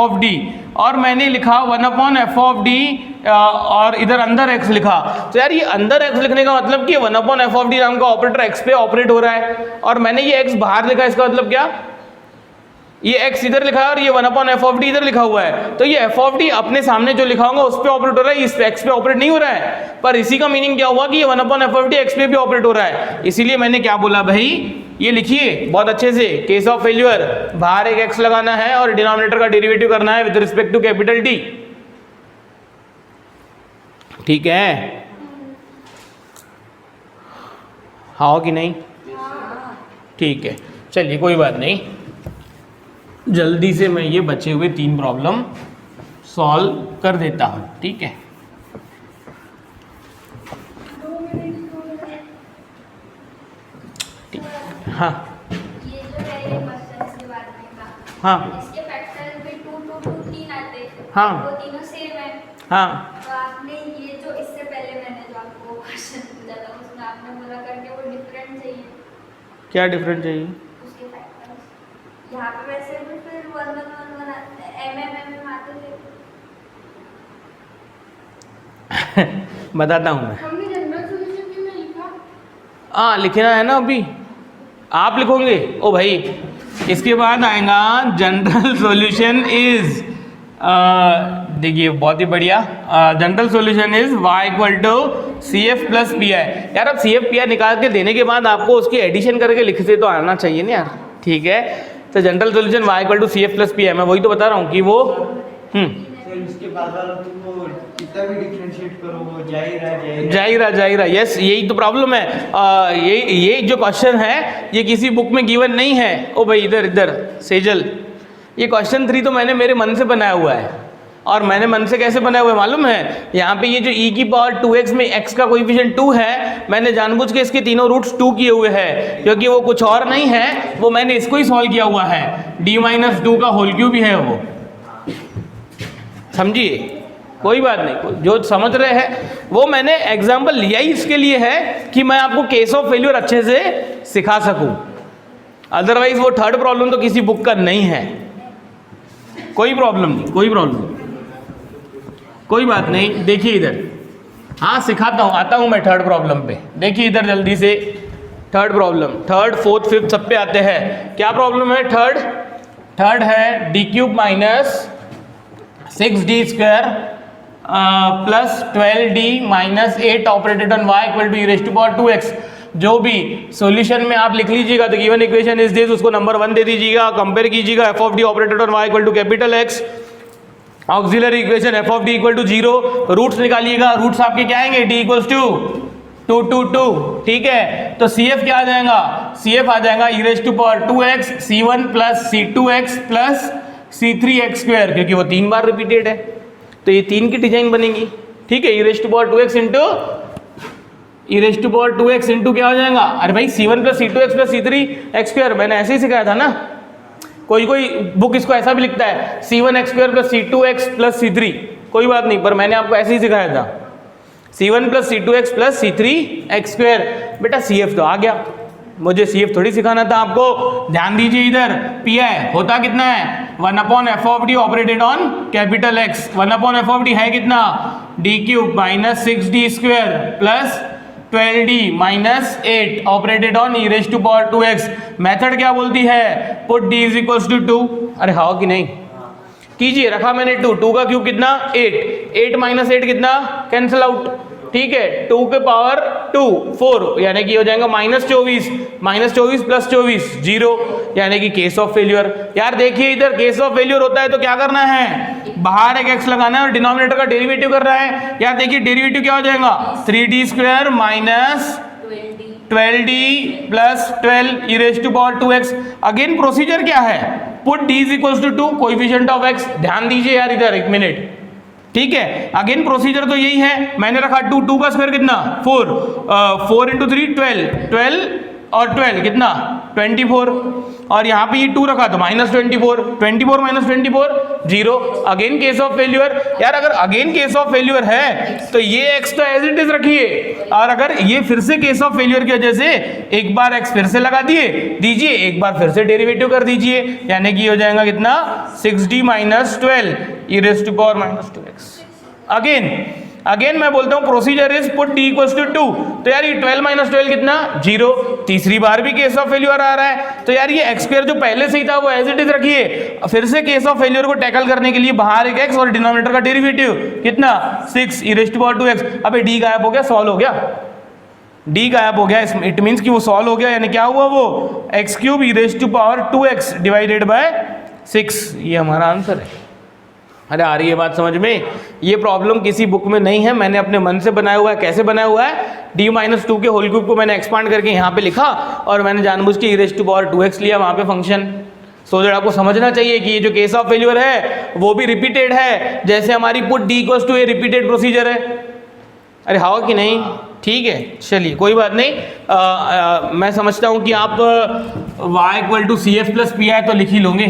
और मैंने लिखा 1/f और इधर अंदर x लिखा। तो यार ये अंदर x लिखने का मतलब कि 1/f नाम का ऑपरेटर x पे ऑपरेट हो रहा है और मैंने ये x बाहर लिखा, इसका मतलब क्या, ये x इधर लिखा है और ये 1/f इधर लिखा हुआ है, तो ये f अपने सामने जो लिखा होगा उस पे ऑपरेट हो रहा है, इस पे x पे ऑपरेट नहीं हो रहा है। पर इसी का मीनिंग क्या हुआ कि ये 1/f x पे भी ऑपरेट हो रहा है। इसीलिए मैंने क्या बोला भाई, ये लिखिए बहुत अच्छे से, केस ऑफ फेल्यूर बाहर एक x लगाना है और डिनोमिनेटर का डेरिवेटिव करना है with respect to capital D, ठीक है। हाँ कि नहीं? ठीक है, चलिए कोई बात नहीं, जल्दी से मैं ये बचे हुए 3 प्रॉब्लम सॉल्व कर देता हूँ, ठीक है। हाँ ये जो है ये क्वेश्चन के बारे में का, हाँ इसके फैक्टर भी 2 2 2 3 आते हैं, हाँ वो तीनों सेम है। हाँ तो आपने ये जो इससे पहले मैंने जो आपको क्वेश्चन पूछा था उसमें आपने बोला करके वो डिफरेंट चाहिए क्या डिफरेंट चाहिए? उसके फैक्टर्स। यहाँ पे वैसे भी फिर 1 1 1 1 आते हैं, mm आते थे। बताता हूँ मैं। हमने जनरल सॉल्यूशन क्यों नहीं लिखा? हाँ लिखना है ना, अभी आप लिखोगे। ओ भाई, इसके बाद आएगा जनरल सॉल्यूशन इज, देखिए बहुत ही बढ़िया, general solution is y equal to C F plus P I. यार अब सी एफ पी आई निकाल के देने के बाद आपको उसकी एडिशन करके लिखते तो आना चाहिए ना यार, ठीक है। तो general solution y equal to C F plus P I, मैं वही तो बता रहा हूँ कि वो इसके बाद वाला तुम वो कितना भी डिफरेंशिएट करो वो जाहिर है, यस यही तो प्रॉब्लम है। ये जो क्वेश्चन है ये किसी बुक में गिवन नहीं है। ओ भाई इधर सेजल, ये क्वेश्चन 3 तो मैंने मेरे मन से बनाया हुआ है। और मैंने मन से कैसे बनाया हुआ है मालूम है? यहाँ पे ये जो e की पावर 2x में x का कोएफिशिएंट 2 है, मैंने जानबूझ के इसके तीनों रूट्स 2 किए हुए हैं, क्योंकि वो कुछ और नहीं है, वो मैंने इसको ही सॉल्व किया हुआ है। d-2 का होल क्यूब ही है वो, समझिए, कोई बात नहीं। जो समझ रहे हैं वो मैंने एग्जाम्पल लिया ही इसके लिए है कि मैं आपको केस ऑफ फेल्यूर अच्छे से सिखा सकूं। अदरवाइज वो थर्ड प्रॉब्लम तो किसी बुक का नहीं है। कोई प्रॉब्लम नहीं, कोई बात नहीं। देखिए इधर, हाँ सिखाता हूँ, आता हूँ मैं थर्ड प्रॉब्लम पे। देखिए इधर जल्दी से, third problem, third fourth fifth सब पे आते हैं। क्या प्रॉब्लम है? थर्ड है D cube minus 6d square plus 12d minus 8 operated on y equal to e raise to power 2x। जो भी सॉल्यूशन में आप लिख लीजिएगा तो गिवन इक्वेशन इज दिस, उसको नंबर 1 दे दीजिएगा, कंपेयर कीजिएगा F of D operated on y equal to capital X, auxiliary equation F of D equal to 0, roots निकालिएगा। रूट्स आपके क्या आएंगे? d इक्वल्स टू 2 2 2, ठीक है। तो CF क्या आ जाएगा? CF आ जाएगा e raise to power 2x C1 plus C2x plus C3x square, क्योंकि वो 3 बार रिपीटेड है तो ये 3 की डिजाइन बनेगी, ठीक है। E raise to power 2x into e raise to power 2x into क्या हो जाएगा? अरे भाई C1 plus C2x plus C3x square, मैंने ऐसे ही सिखाया था ना। कोई बुक इसको ऐसा भी लिखता है C1x square plus C2x plus C3, कोई बात नहीं, पर मैंने आपको ऐसे ही सिखाया था C1 plus C2x plus C3x square. बेटा CF तो आ गया, मुझे CF थोड़ी सिखाना था आपको। ध्यान दीजिए इधर, पी आई होता कितना है? 1 upon F of D operated on capital X। 1 upon F of D है कितना? D cube minus 6d square plus 12d minus 8 operated on e raise to power 2x। Method क्या बोलती है? Put d is equals to 2। अरे हाँ कि नहीं? कीजिए, रखा मैंने 2 का क्यूब कितना? 8 माइनस 8 कितना? कैंसिल आउट, ठीक है। 2 के पावर 2 4, यानी कि हो जाएगा माइनस 24 प्लस 24 0, यानी कि केस ऑफ फेल्यूर। यार देखिए इधर केस ऑफ फेल्यूर होता है तो क्या करना है? बाहर एक x लगाना है और डिनोमिनेटर का डेरिवेटिव करना है। यार देखिए डेरिवेटिव क्या हो जाएगा? 3d square minus 12d plus 12 e raise to power 2x। Again procedure क्या है? Put d is equals to 2 coefficient of x। ध्यान दीजिए यार इधर एक मिनट, ठीक है। अगेन प्रोसीजर तो यही है, मैंने रखा 2 का स्क्वायर कितना? 4 इंटू 3 12 और 12 कितना? 24, और यहाँ पे ये 2 रखा तो minus 24 minus 24 0। Again case of failure. यार अगर अगेन केस ऑफ फेल्यूर है तो ये x तो एज इट इज रखिए, और अगर ये फिर से केस ऑफ फेल्यूर की वजह से एक बार x फिर से लगा दीजिए, एक बार फिर से डेरिवेटिव कर दीजिए, यानी कि हो जाएगा कितना? 6d minus 12 e raise to power minus 2x। Again मैं बोलता हूँ procedure is put d equals to 2। तो यार ये 12 माइनस 12 कितना? 0। तीसरी बार भी केस ऑफ फेल्यूर आ रहा है, तो यार ये x स्क्वायर जो पहले से ही था वो एज इट इज रखिए। फिर से केस ऑफ फेल्यूर को टैकल करने के लिए बाहर एक x और डिनोमिनेटर का डेरिवेटिव कितना? 6 ई रेज़ टू पावर 2x। अबे d गायब हो गया, सॉल्व हो गया, d गायब हो गया, इट मीन्स कि वो सॉल्व हो गया, यानी क्या हुआ? वो x cube e raise to power 2x divided by 6, ये हमारा आंसर है। अरे आ रही है बात समझ में? ये प्रॉब्लम किसी बुक में नहीं है, मैंने अपने मन से बनाया हुआ है। कैसे बनाया हुआ है? d-2 के होल क्यूब को मैंने एक्सपांड करके यहाँ पे लिखा और मैंने जानबूझ के e⁻²2x लिया वहाँ पे फंक्शन। सो दैट आपको समझना चाहिए कि ये जो केस ऑफ फेल्यूर है वो भी रिपीटेड है, जैसे हमारी put d = a repeated procedure है। अरे हाँ कि नहीं? ठीक है, चलिए कोई बात नहीं। मैं समझता हूँ कि आप y = CF + PI तो लिख ही लोगे।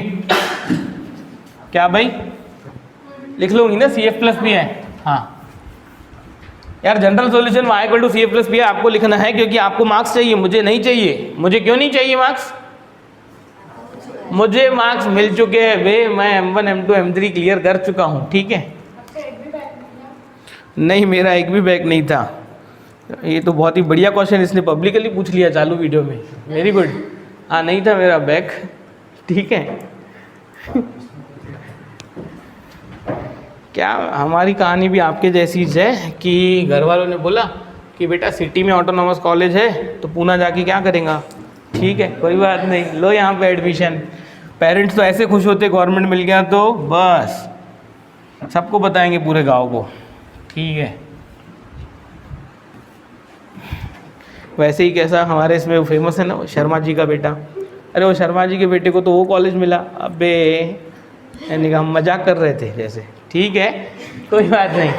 क्या भाई लिख लोगी ना CF + PI? हाँ यार, general solution y = CF + PI आपको लिखना है क्योंकि आपको मार्क्स चाहिए, मुझे नहीं चाहिए। मुझे क्यों नहीं चाहिए मार्क्स? मुझे मार्क्स मिल चुके हैं वे, मैं M1 M2 M3 क्लियर कर चुका हूँ। ठीक है, नहीं मेरा एक भी बैक नहीं था। ये तो बहुत ही बढ़िया क्वेश्चन इसने पब्लिकली पूछ लिया चालू वीडियो में, वेरी गुड। हाँ नहीं था मेरा बैक, ठीक है। क्या हमारी कहानी भी आपके जैसी है कि घर वालों ने बोला कि बेटा सिटी में ऑटोनॉमस कॉलेज है तो पूना जाके क्या करेगा? ठीक है कोई बात नहीं, लो यहाँ पे एडमिशन। पेरेंट्स तो ऐसे खुश होते गवर्नमेंट मिल गया तो बस सबको बताएंगे पूरे गांव को। ठीक है, वैसे ही कैसा हमारे इसमें वो फेमस है ना, वो शर्मा जी का बेटा। अरे वो शर्मा जी के बेटे को तो वो कॉलेज मिला। अबे यानी कि हम मजाक कर रहे थे जैसे। ठीक है कोई बात नहीं।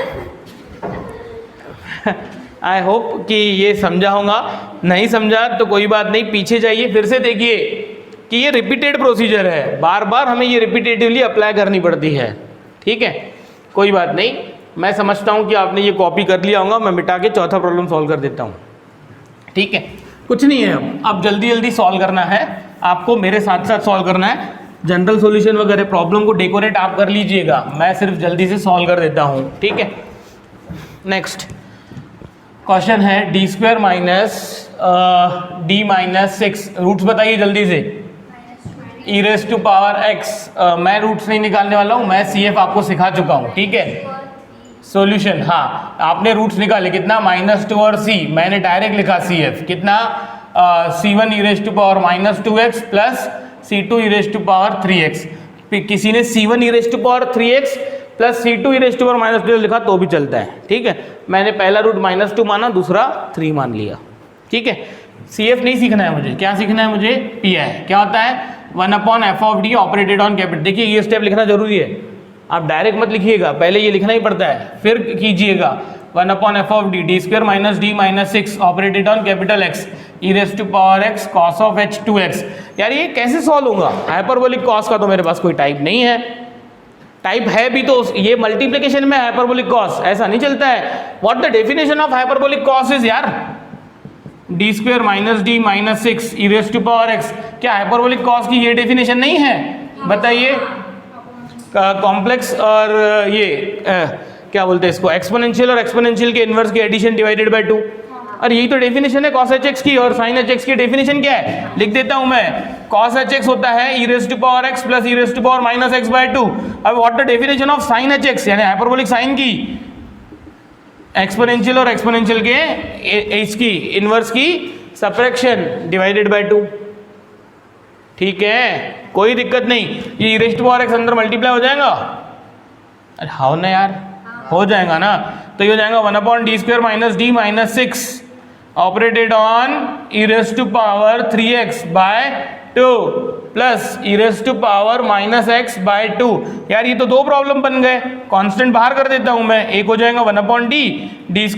आई होप कि ये समझा होगा, नहीं समझा तो कोई बात नहीं, पीछे जाइए फिर से देखिए कि ये रिपीटेड प्रोसीजर है, बार बार हमें ये रिपीटेटिवली अप्लाई करनी पड़ती है। ठीक है कोई बात नहीं, मैं समझता हूँ कि आपने ये कॉपी कर लिया होगा, मैं मिटा के चौथा प्रॉब्लम सॉल्व कर देता हूँ। ठीक है, कुछ नहीं है, अब जल्दी जल्दी सॉल्व करना है आपको, मेरे साथ साथ सॉल्व करना है। जनरल सॉल्यूशन वगैरह प्रॉब्लम को डेकोरेट आप कर लीजिएगा, मैं सिर्फ जल्दी से सॉल्व कर देता हूँ। ठीक है, नेक्स्ट क्वेश्चन है d² - d - 6। रूट्स बताइए जल्दी से। e⁻x, मैं रूट्स नहीं निकालने वाला हूँ, मैं CF आपको सिखा चुका हूँ। ठीक है, सॉल्यूशन, हाँ आपने रूट्स निकाले कितना, -2 और c, मैंने डायरेक्ट लिखा CF कितना, c1 e⁻²x plus c2 e⁻3x। किसी ने c1 e⁻3x plus c2 e⁻² लिखा तो भी चलता है। ठीक है, मैंने पहला रूट -2 माना, दूसरा 3 मान लिया। ठीक है, CF नहीं सीखना है मुझे, क्या सीखना है मुझे? PI। क्या होता है? 1/f(d) operated on capital. देखिए ये स्टेप लिखना जरूरी है, आप डायरेक्ट मत लिखिएगा, पहले ये लिखना ही पड़ता है फिर कीजिएगा। 1/f(d) d² - d - 6 operated on capital X e⁻x cos of h2x। यार ये कैसे सॉल्व होगा? हाइपरबोलिक कॉस का तो मेरे पास कोई टाइप नहीं है, टाइप है भी तो ये मल्टीप्लिकेशन में हाइपरबोलिक कॉस, ऐसा नहीं चलता है। What the definition of hyperbolic cos is यार? d² - d - 6 e⁻x। क्या हाइपरबोलिक कॉस की ये डेफिनेशन नहीं है? बताइए। कॉम्प्लेक्स और ये क्या बोलते हैं इसको, एक्सपोनेंशियल और एक्सपोनेंशियल के इनवर्स के एडिशन डिवाइडेड बाय 2। और यही तो डेफिनेशन है cos hx की। और sin hx की डेफिनेशन क्या है? लिख देता हूं मैं, cos hx होता है e⁻x प्लस e⁻−x/2। अब what the definition of sin hx, यानी हाइपरबोलिक साइन की, एक्सपोनेंशियल और एक्सपोनेंशियल के इसकी इनवर्स की सब्ट्रैक्शन डिवाइडेड बाय 2। ठीक है, कोई दिक्कत नहीं। ये e⁻x अंदर मल्टीप्लाई हो जाएगा? अरे हाँ ना यार, हो जाएगा ना। तो ये हो जाएगा 1/d² - d - 6 operated on e⁻3x by 2 plus e⁻−x/2। यार ये तो दो प्रॉब्लम बन गए, कांस्टेंट बाहर कर देता हूं मैं। एक हो जाएगा 1/d d²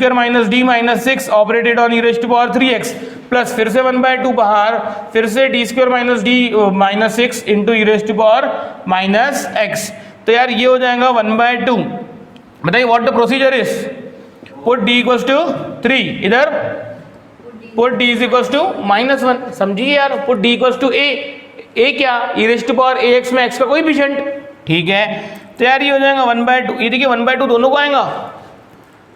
- d - 6 operated on e⁻3x plus फिर से 1/2 बाहर, फिर से d² - d - 6 इंटू e⁻−x। तो यार ये हो जाएगा 1/2। बताइए what the procedure is? Put d = 3, इधर पुट d = -1। समझिए यार, पुट d = a क्या, e⁻ax में x का कोएफिशिएंट। ठीक है, तो यार ये हो जाएगा 1/2। ये देखिए 1/2 दोनों को आएगा,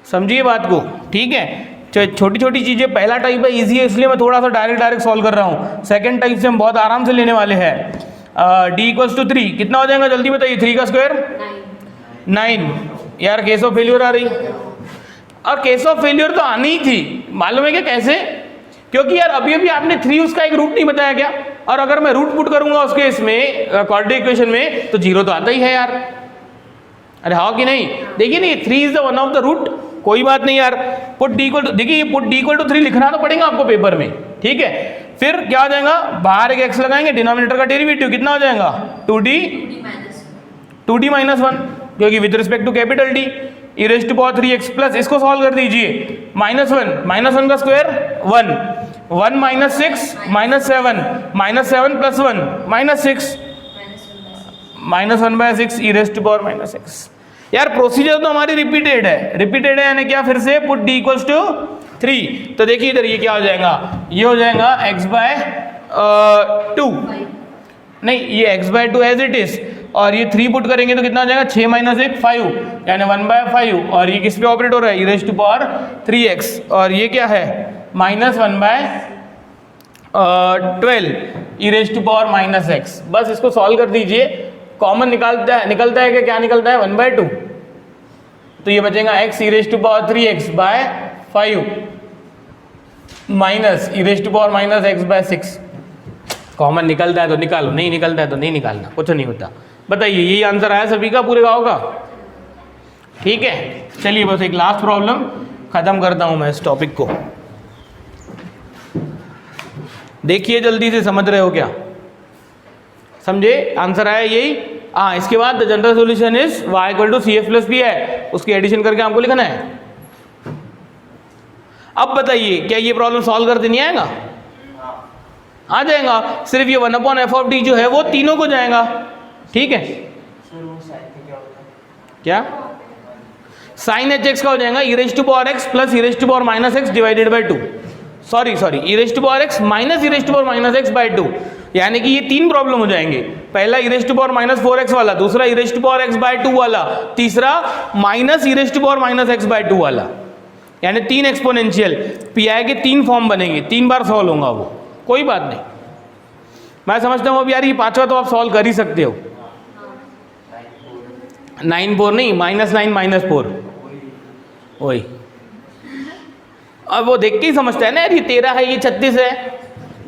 समझिए बात को। ठीक है, छोटी छोटी चीजें, पहला टाइप है इजी है इसलिए मैं थोड़ा सा डायरेक्ट सॉल्व कर रहा हूँ। सेकंड टाइप से हम बहुत आराम से लेने वाले हैं। d = 3 कितना हो जाएगा जल्दी बताइए? 3 का स्क्वायर 9। यार केस ऑफ फेल्यूर आ रही, और केस ऑफ फेल्यूर तो आनी ही थी, मालूम है क्या कैसे? क्योंकि यार अभी अभी आपने 3 उसका एक रूट नहीं बताया क्या, और अगर मैं रूट पुट करूंगा उसके इसमें क्वाड्रेटिक इक्वेशन में तो 0 तो आता ही है यार। अरे हाँ कि नहीं? देखिए नहीं, 3 is the one of the root, कोई बात नहीं यार। पुट डी इक्वल टू, देखिए ये पुट डी इक्वल टू 3 लिखना तो पड़ेगा आपको पेपर में, ठीक है। फिर क्या हो जाएगा, बाहर एक x लगाएंगे, डिनोमिनेटर का डेरिवेटिव कितना हो जाएगा 2d माइनस 1, क्योंकि with respect to capital D e raise to power 3x plus, इसको सॉल्व कर दीजिए, -1 का square 1 minus 6 -7 -7 plus 1 -6 -1/6 e raise to power -6। यार प्रोसीजर तो हमारी रिपीटेड है यानी क्या, फिर से पुट d इक्वल्स टू 3। तो देखिए इधर ये क्या हो जाएगा, ये हो जाएगा x/2, नहीं ये x/2 एज इट इज, और ये 3 पुट करेंगे तो कितना हो जाएगा 6 - 1 5 यानी 1/5, और ये किस पे ऑपरेट हो रहा है, e raise to power 3x, और ये क्या है -1/12 e raise to power -x। बस इसको सॉल्व कर दीजिए, कॉमन निकलता है कि क्या निकलता है 1/2, तो ये बचेगा x e raise to power 3x/5 minus e raise to power -x/6। Common निकलता है तो निकालो, नहीं निकलता है तो नहीं निकालना, कुछ नहीं होता। बताइए यही आंसर आया सभी का, पूरे गाँव का, ठीक है। चलिए बस एक लास्ट प्रॉब्लम खत्म करता हूं मैं इस टॉपिक को। देखिए जल्दी से, समझ रहे हो क्या, समझे? आंसर आया यही। हाँ, इसके बाद the general solution is y equal to CF plus P है, उसकी एडिशन करके आपको लिखना है। अब बताइए क्या ये प्रॉब्लम सॉल्व करते नहीं आएगा? आ जाएगा, सिर्फ ये 1/f(d) जो है वो तीनों को जाएगा, ठीक है। क्या साइन hx का हो जाएगा e raise to power x plus e raise to power -x divided by 2, sorry e raise to power x minus e raise to power -x by 2, यानी कि ये 3 प्रॉब्लम हो जाएंगे। पहला e raise to power -4x वाला, दूसरा e raise to power x by 2 वाला, तीसरा minus e raise to power -x by 2 वाला, यानी 3 एक्सपोनेंशियल पीआई के 3 फॉर्म बनेंगे, 3 बार सॉल्व होगा वो, कोई बात नहीं। मैं समझता हूँ अब यार ये 5वां तो आप सॉल्व कर ही सकते हो। 9/4 नहीं, -9 -4 वही। अब वो देख के ही समझता है ना यार, ये 13 है, ये 36 है,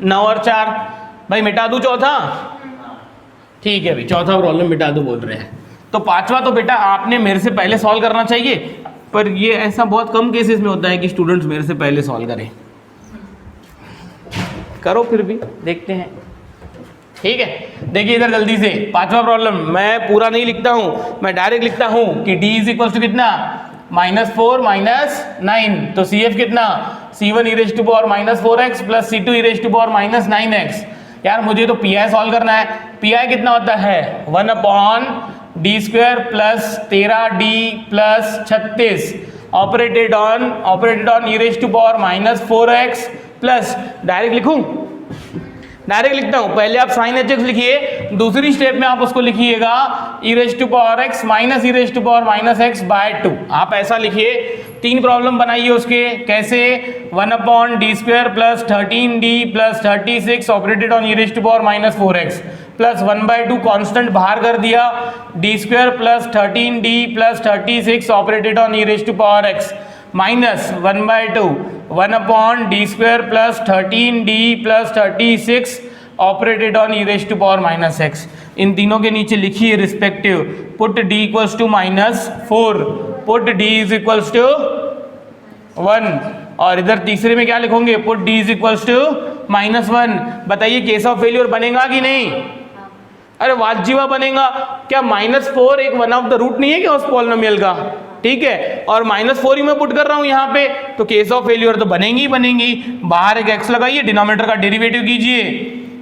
9 और 4 भाई मिटा दूँ चौथा, ठीक है भाई चौथा प्रॉब्लम मिटा दो बोल रहे हैं। तो 5वां तो बेटा आपने मेरे से पहले सॉल्व करना चाहिए, पर ये ऐसा बहुत कम केसेस में होता है कि स्टूडेंट्स मेरे से पहले सॉल्व करें। करो फिर भी, देखते हैं, ठीक है। देखिए इधर जल्दी से 5वां प्रॉब्लम, मैं पूरा नहीं लिखता हूँ, मैं डायरेक्ट लिखता हूँ कि d इज इक्वल टू कितना -4 -9, तो CF कितना C1 e raise to power -4x plus C2 e raise to power -9x। यार मुझे तो PI सॉल्व करना है, PI कितना होता है 1/d² plus 13d plus 36 operated on e raise to power -4x plus, direct लिखूं, डायरेक्ट लिखता हूं, पहले आप साइन hx लिखिए, दूसरी स्टेप में आप उसको लिखिएगा e raise to power x minus e raise to power -x by 2। आप ऐसा लिखिए, 3 प्रॉब्लम बनाइए उसके, कैसे 1/d² plus 13d plus 36 operated on e raise to power -4x plus 1/2 constant बाहर कर दिया, d² plus 13d plus 36 operated on e raise to power x minus 1/2 1/d² plus 13d plus 36 operated on e raise to power -x। इन तीनों के नीचे लिखिए respective, put d equals to -4, put d is equals to 1, और इधर तीसरे में क्या लिखोगे, put d is equals to -1। बताइए केस ऑफ फेल्यूर बनेगा कि नहीं? अरे वाजिबा बनेगा। क्या -4 एक वन ऑफ द रूट नहीं है क्या उस पॉलिनोमियल का, ठीक है, और -4 ही मैं पुट कर रहा हूं यहाँ पे, तो केस ऑफ फेल्यूर तो बनेंगी बनेंगी। बाहर एक x लगाइए, डिनोमिनेटर का डेरिवेटिव कीजिए,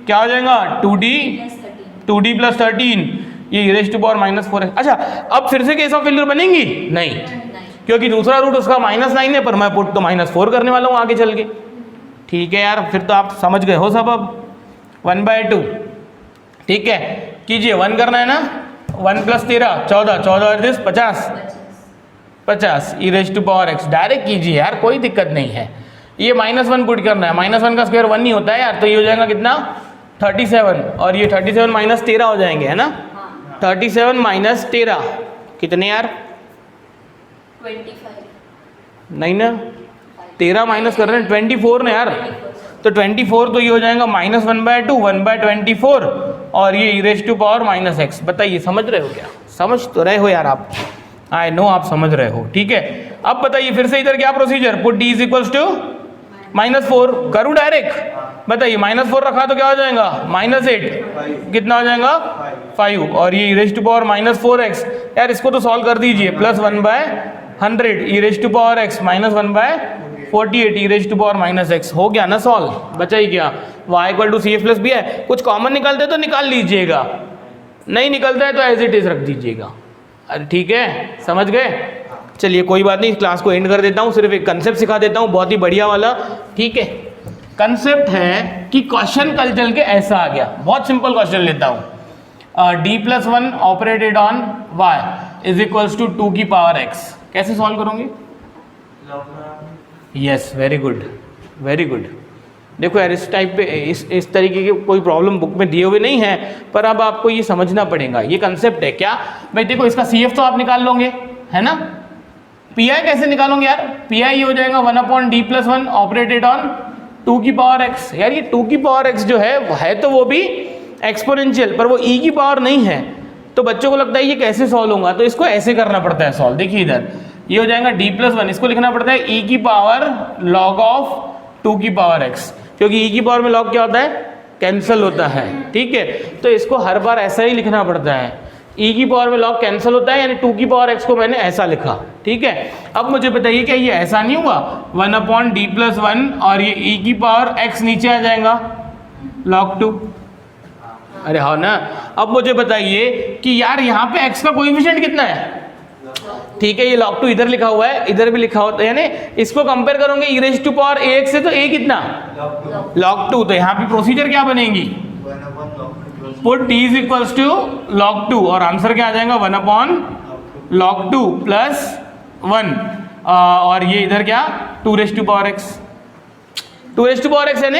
क्या हो जाएगा 2d प्लस 13, ये e raise to power -4x। अच्छा अब फिर से केस ऑफ फेल्यूर बनेंगी? नहीं, क्योंकि दूसरा रूट उसका -9 है, पर मैं पुट तो -4 करने वाला हूँ आगे चल के, ठीक है यार। फिर तो आप समझ गए हो सब। अब 1/2, ठीक है, कीजिए, 1 करना है ना, 1 प्लस 13 14 और 50 e raise to power x, direct कीजिए यार, कोई दिक्कत नहीं है। ये -1 पुट करना है, -1 का स्क्वायर 1 नहीं होता है यार, तो ये हो जाएगा कितना 37, और ये 37 माइनस 13 हो जाएंगे, है ना। 37 माइनस 13 कितने यार 25 नहीं ना, 13 माइनस कर रहे हैं 24 ना यार, तो 24 तो ये हो जाएगा -1/2 1/24, और ये e raise to power -x। बताइए समझ रहे हो क्या? समझ तो रहे हो यार आप? आई नो आप समझ रहे हो, ठीक है। अब बताइए फिर से इधर क्या procedure, put D is equals to -4 करूँ डायरेक्ट, बताइए -4 रखा तो क्या हो जाएगा -8, कितना हो जाएगा 5, और ये e टू पावर -4x, यार इसको तो सॉल्व कर दीजिए, +1/100 e to power x -1/48 e to power -x, हो गया ना सॉल्व, बचा ही क्या, y equal to CF plus B है, कुछ कॉमन निकलते तो निकाल लीजिएगा, नहीं निकलता है तो एज इट इज रख दीजिएगा। अरे ठीक है, समझ गए, चलिए कोई बात नहीं, क्लास को एंड कर देता हूँ, सिर्फ एक कंसेप्ट सिखा देता हूँ बहुत ही बढ़िया वाला, ठीक है। कंसेप्ट है कि क्वेश्चन कल चल के ऐसा आ गया, बहुत सिंपल क्वेश्चन लेता हूँ, d+1 operated on y is equals to 2 की पावर x, कैसे सॉल्व करोगे? Yes, very good very good. देखो यार इस टाइप पे इस तरीके के कोई प्रॉब्लम बुक में दिए हुए नहीं है, पर अब आपको ये समझना पड़ेगा, ये कंसेप्ट है क्या भाई। देखो इसका CF तो आप निकाल लोगे, है ना, PI कैसे निकालोगे यार, PI ये हो जाएगा 1/d+1 ऑपरेटेड ऑन 2 की पावर x, यार ये 2 की पावर x जो है तो वो भी एक्सपोनेंशियल, पर वो e की पावर नहीं है, तो बच्चों को लगता है ये कैसे सॉल्व होगा, तो इसको ऐसे करना पड़ता है सॉल्व। देखिए इधर ये हो जाएगा d+1, इसको लिखना पड़ता है e की पावर log ऑफ 2 की पावर x, क्योंकि e की पावर में log क्या होता है, कैंसिल होता है, ठीक है, तो इसको हर बार ऐसा ही लिखना पड़ता है, e की पावर में log कैंसिल होता है, यानी 2 की पावर x को मैंने ऐसा लिखा, ठीक है। अब मुझे बताइए क्या ये ऐसा नहीं हुआ 1/d+1 और ये e की पावर x नीचे आ जाएगा log 2, अरे हाँ ना। अब मुझे बताइए कि यार यहाँ पे x का कोएफिशिएंट कितना है, ठीक है, ये log 2 इधर लिखा हुआ है, इधर भी लिखा होता है, यानी इसको कंपेयर करोगे e टू पावर ax से, तो a कितना log 2, तो यहाँ पे प्रोसीजर क्या बनेगी, put t is equals to log 2, और आंसर क्या आ जाएगा 1/log 2 प्लस 1, और ये इधर क्या 2 to power x, 2 to power x, यानी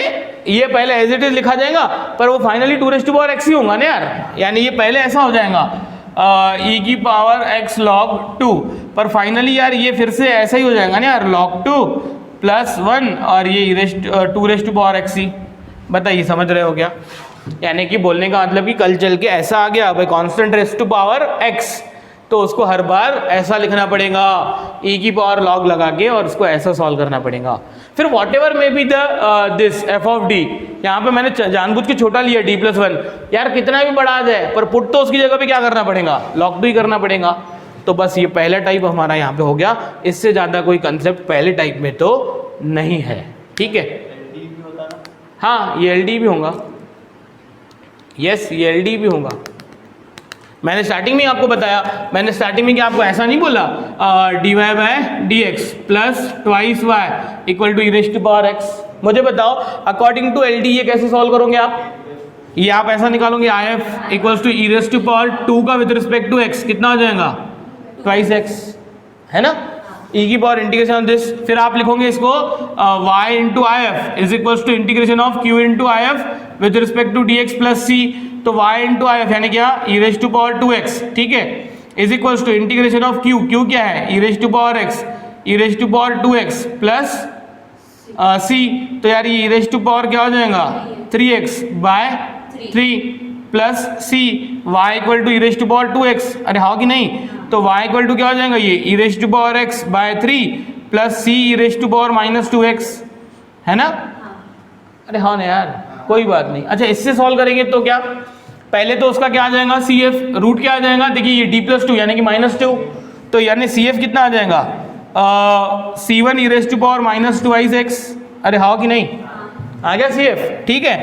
ये पहले एज इट इज लिखा जाएगा, पर वो फाइनली 2 टू पावर x ही होगा ना यार, यानी ये पहले ऐसा हो जाएगा e की पावर x log 2, पर फाइनली यार ये फिर से ऐसा ही हो जाएगा ना यार log 2 प्लस 1, और ये 2 टू पावर x ही, बताइए समझ रहे हो क्या, यानी कि बोलने का मतलब कि कल चल के ऐसा आ गया भाई constant raise to power x, तो उसको हर बार ऐसा लिखना पड़ेगा e की पावर log लगा के, और उसको ऐसा सॉल्व करना पड़ेगा। फिर what ever may be the this f of d, यहाँ पे मैंने जानबूझ के छोटा लिया d+1, यार कितना भी बड़ा आ जाए पर पुट तो उसकी जगह पे क्या करना पड़ेगा, log 2 ही करना पड़ेगा। तो बस ये पहला टाइप हमारा यहाँ पे हो गया, इससे ज़्यादा कोई कंसेप्ट पहले टाइप में तो नहीं है, ठीक है। हाँ ये LD भी होगा, यस ये LD भी होगा, मैंने स्टार्टिंग में आपको बताया, मैंने स्टार्टिंग में कि आपको ऐसा नहीं बोला dy/dx प्लस 2y equal to e to power x। मुझे बताओ अकॉर्डिंग टू LD ये कैसे सॉल्व करोगे आप, ये आप ऐसा निकालोगे IF equals to e to power 2 का विद रिस्पेक्ट टू x, कितना हो जाएगा 2x, है ना, e की पावर इंटीग्रेशन ऑफ दिस, फिर आप लिखोगे इसको y into IF is equals to integration of q into IF with respect to dx plus c, तो y इंटू IF यानी क्या e टू पावर 2x, ठीक है, is equals to integration of q क्या है e to power x, e to power 2x plus c, तो यार ये e टू पावर क्या हो जाएगा 3x by 3 plus c, y equal to e to power 2x, अरे हाँ कि नहीं, तो y इक्वल टू क्या हो जाएगा ये e to power x by 3 plus c e to power -2x, है ना, अरे हाँ ना यार कोई बात नहीं। अच्छा इससे सॉल्व करेंगे तो क्या, पहले तो उसका क्या आ जाएगा CF, रूट क्या आ जाएगा, देखिए ये d+2 यानी कि -2, तो यानी CF कितना आ जाएगा C1 e to power -2x, अरे हाँ कि नहीं, आ गया CF, ठीक है।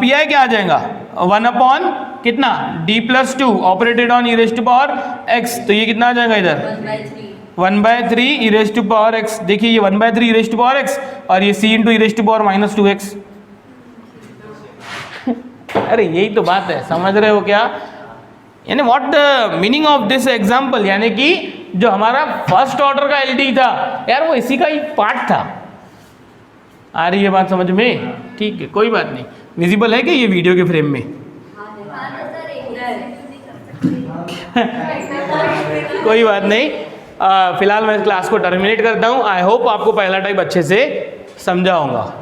PI क्या आ जाएगा 1/ कितना d+2 operated on e to power x, तो ये कितना आ जाएगा इधर 1/3 e टू पावर x, देखिए ये 1/3 e टू पावर x, और ये c into e to power -2x, अरे यही तो बात है, समझ रहे हो क्या, यानी what the meaning of this example, यानी कि जो हमारा फर्स्ट ऑर्डर का LD था यार वो इसी का ही पार्ट था, आ रही है बात समझ में, ठीक है कोई बात नहीं। विजिबल है क्या ये वीडियो के फ्रेम में कोई बात नहीं, फिलहाल मैं क्लास को टर्मिनेट करता हूँ। आई होप आपको पहला टाइप अच्छे से समझा होगा।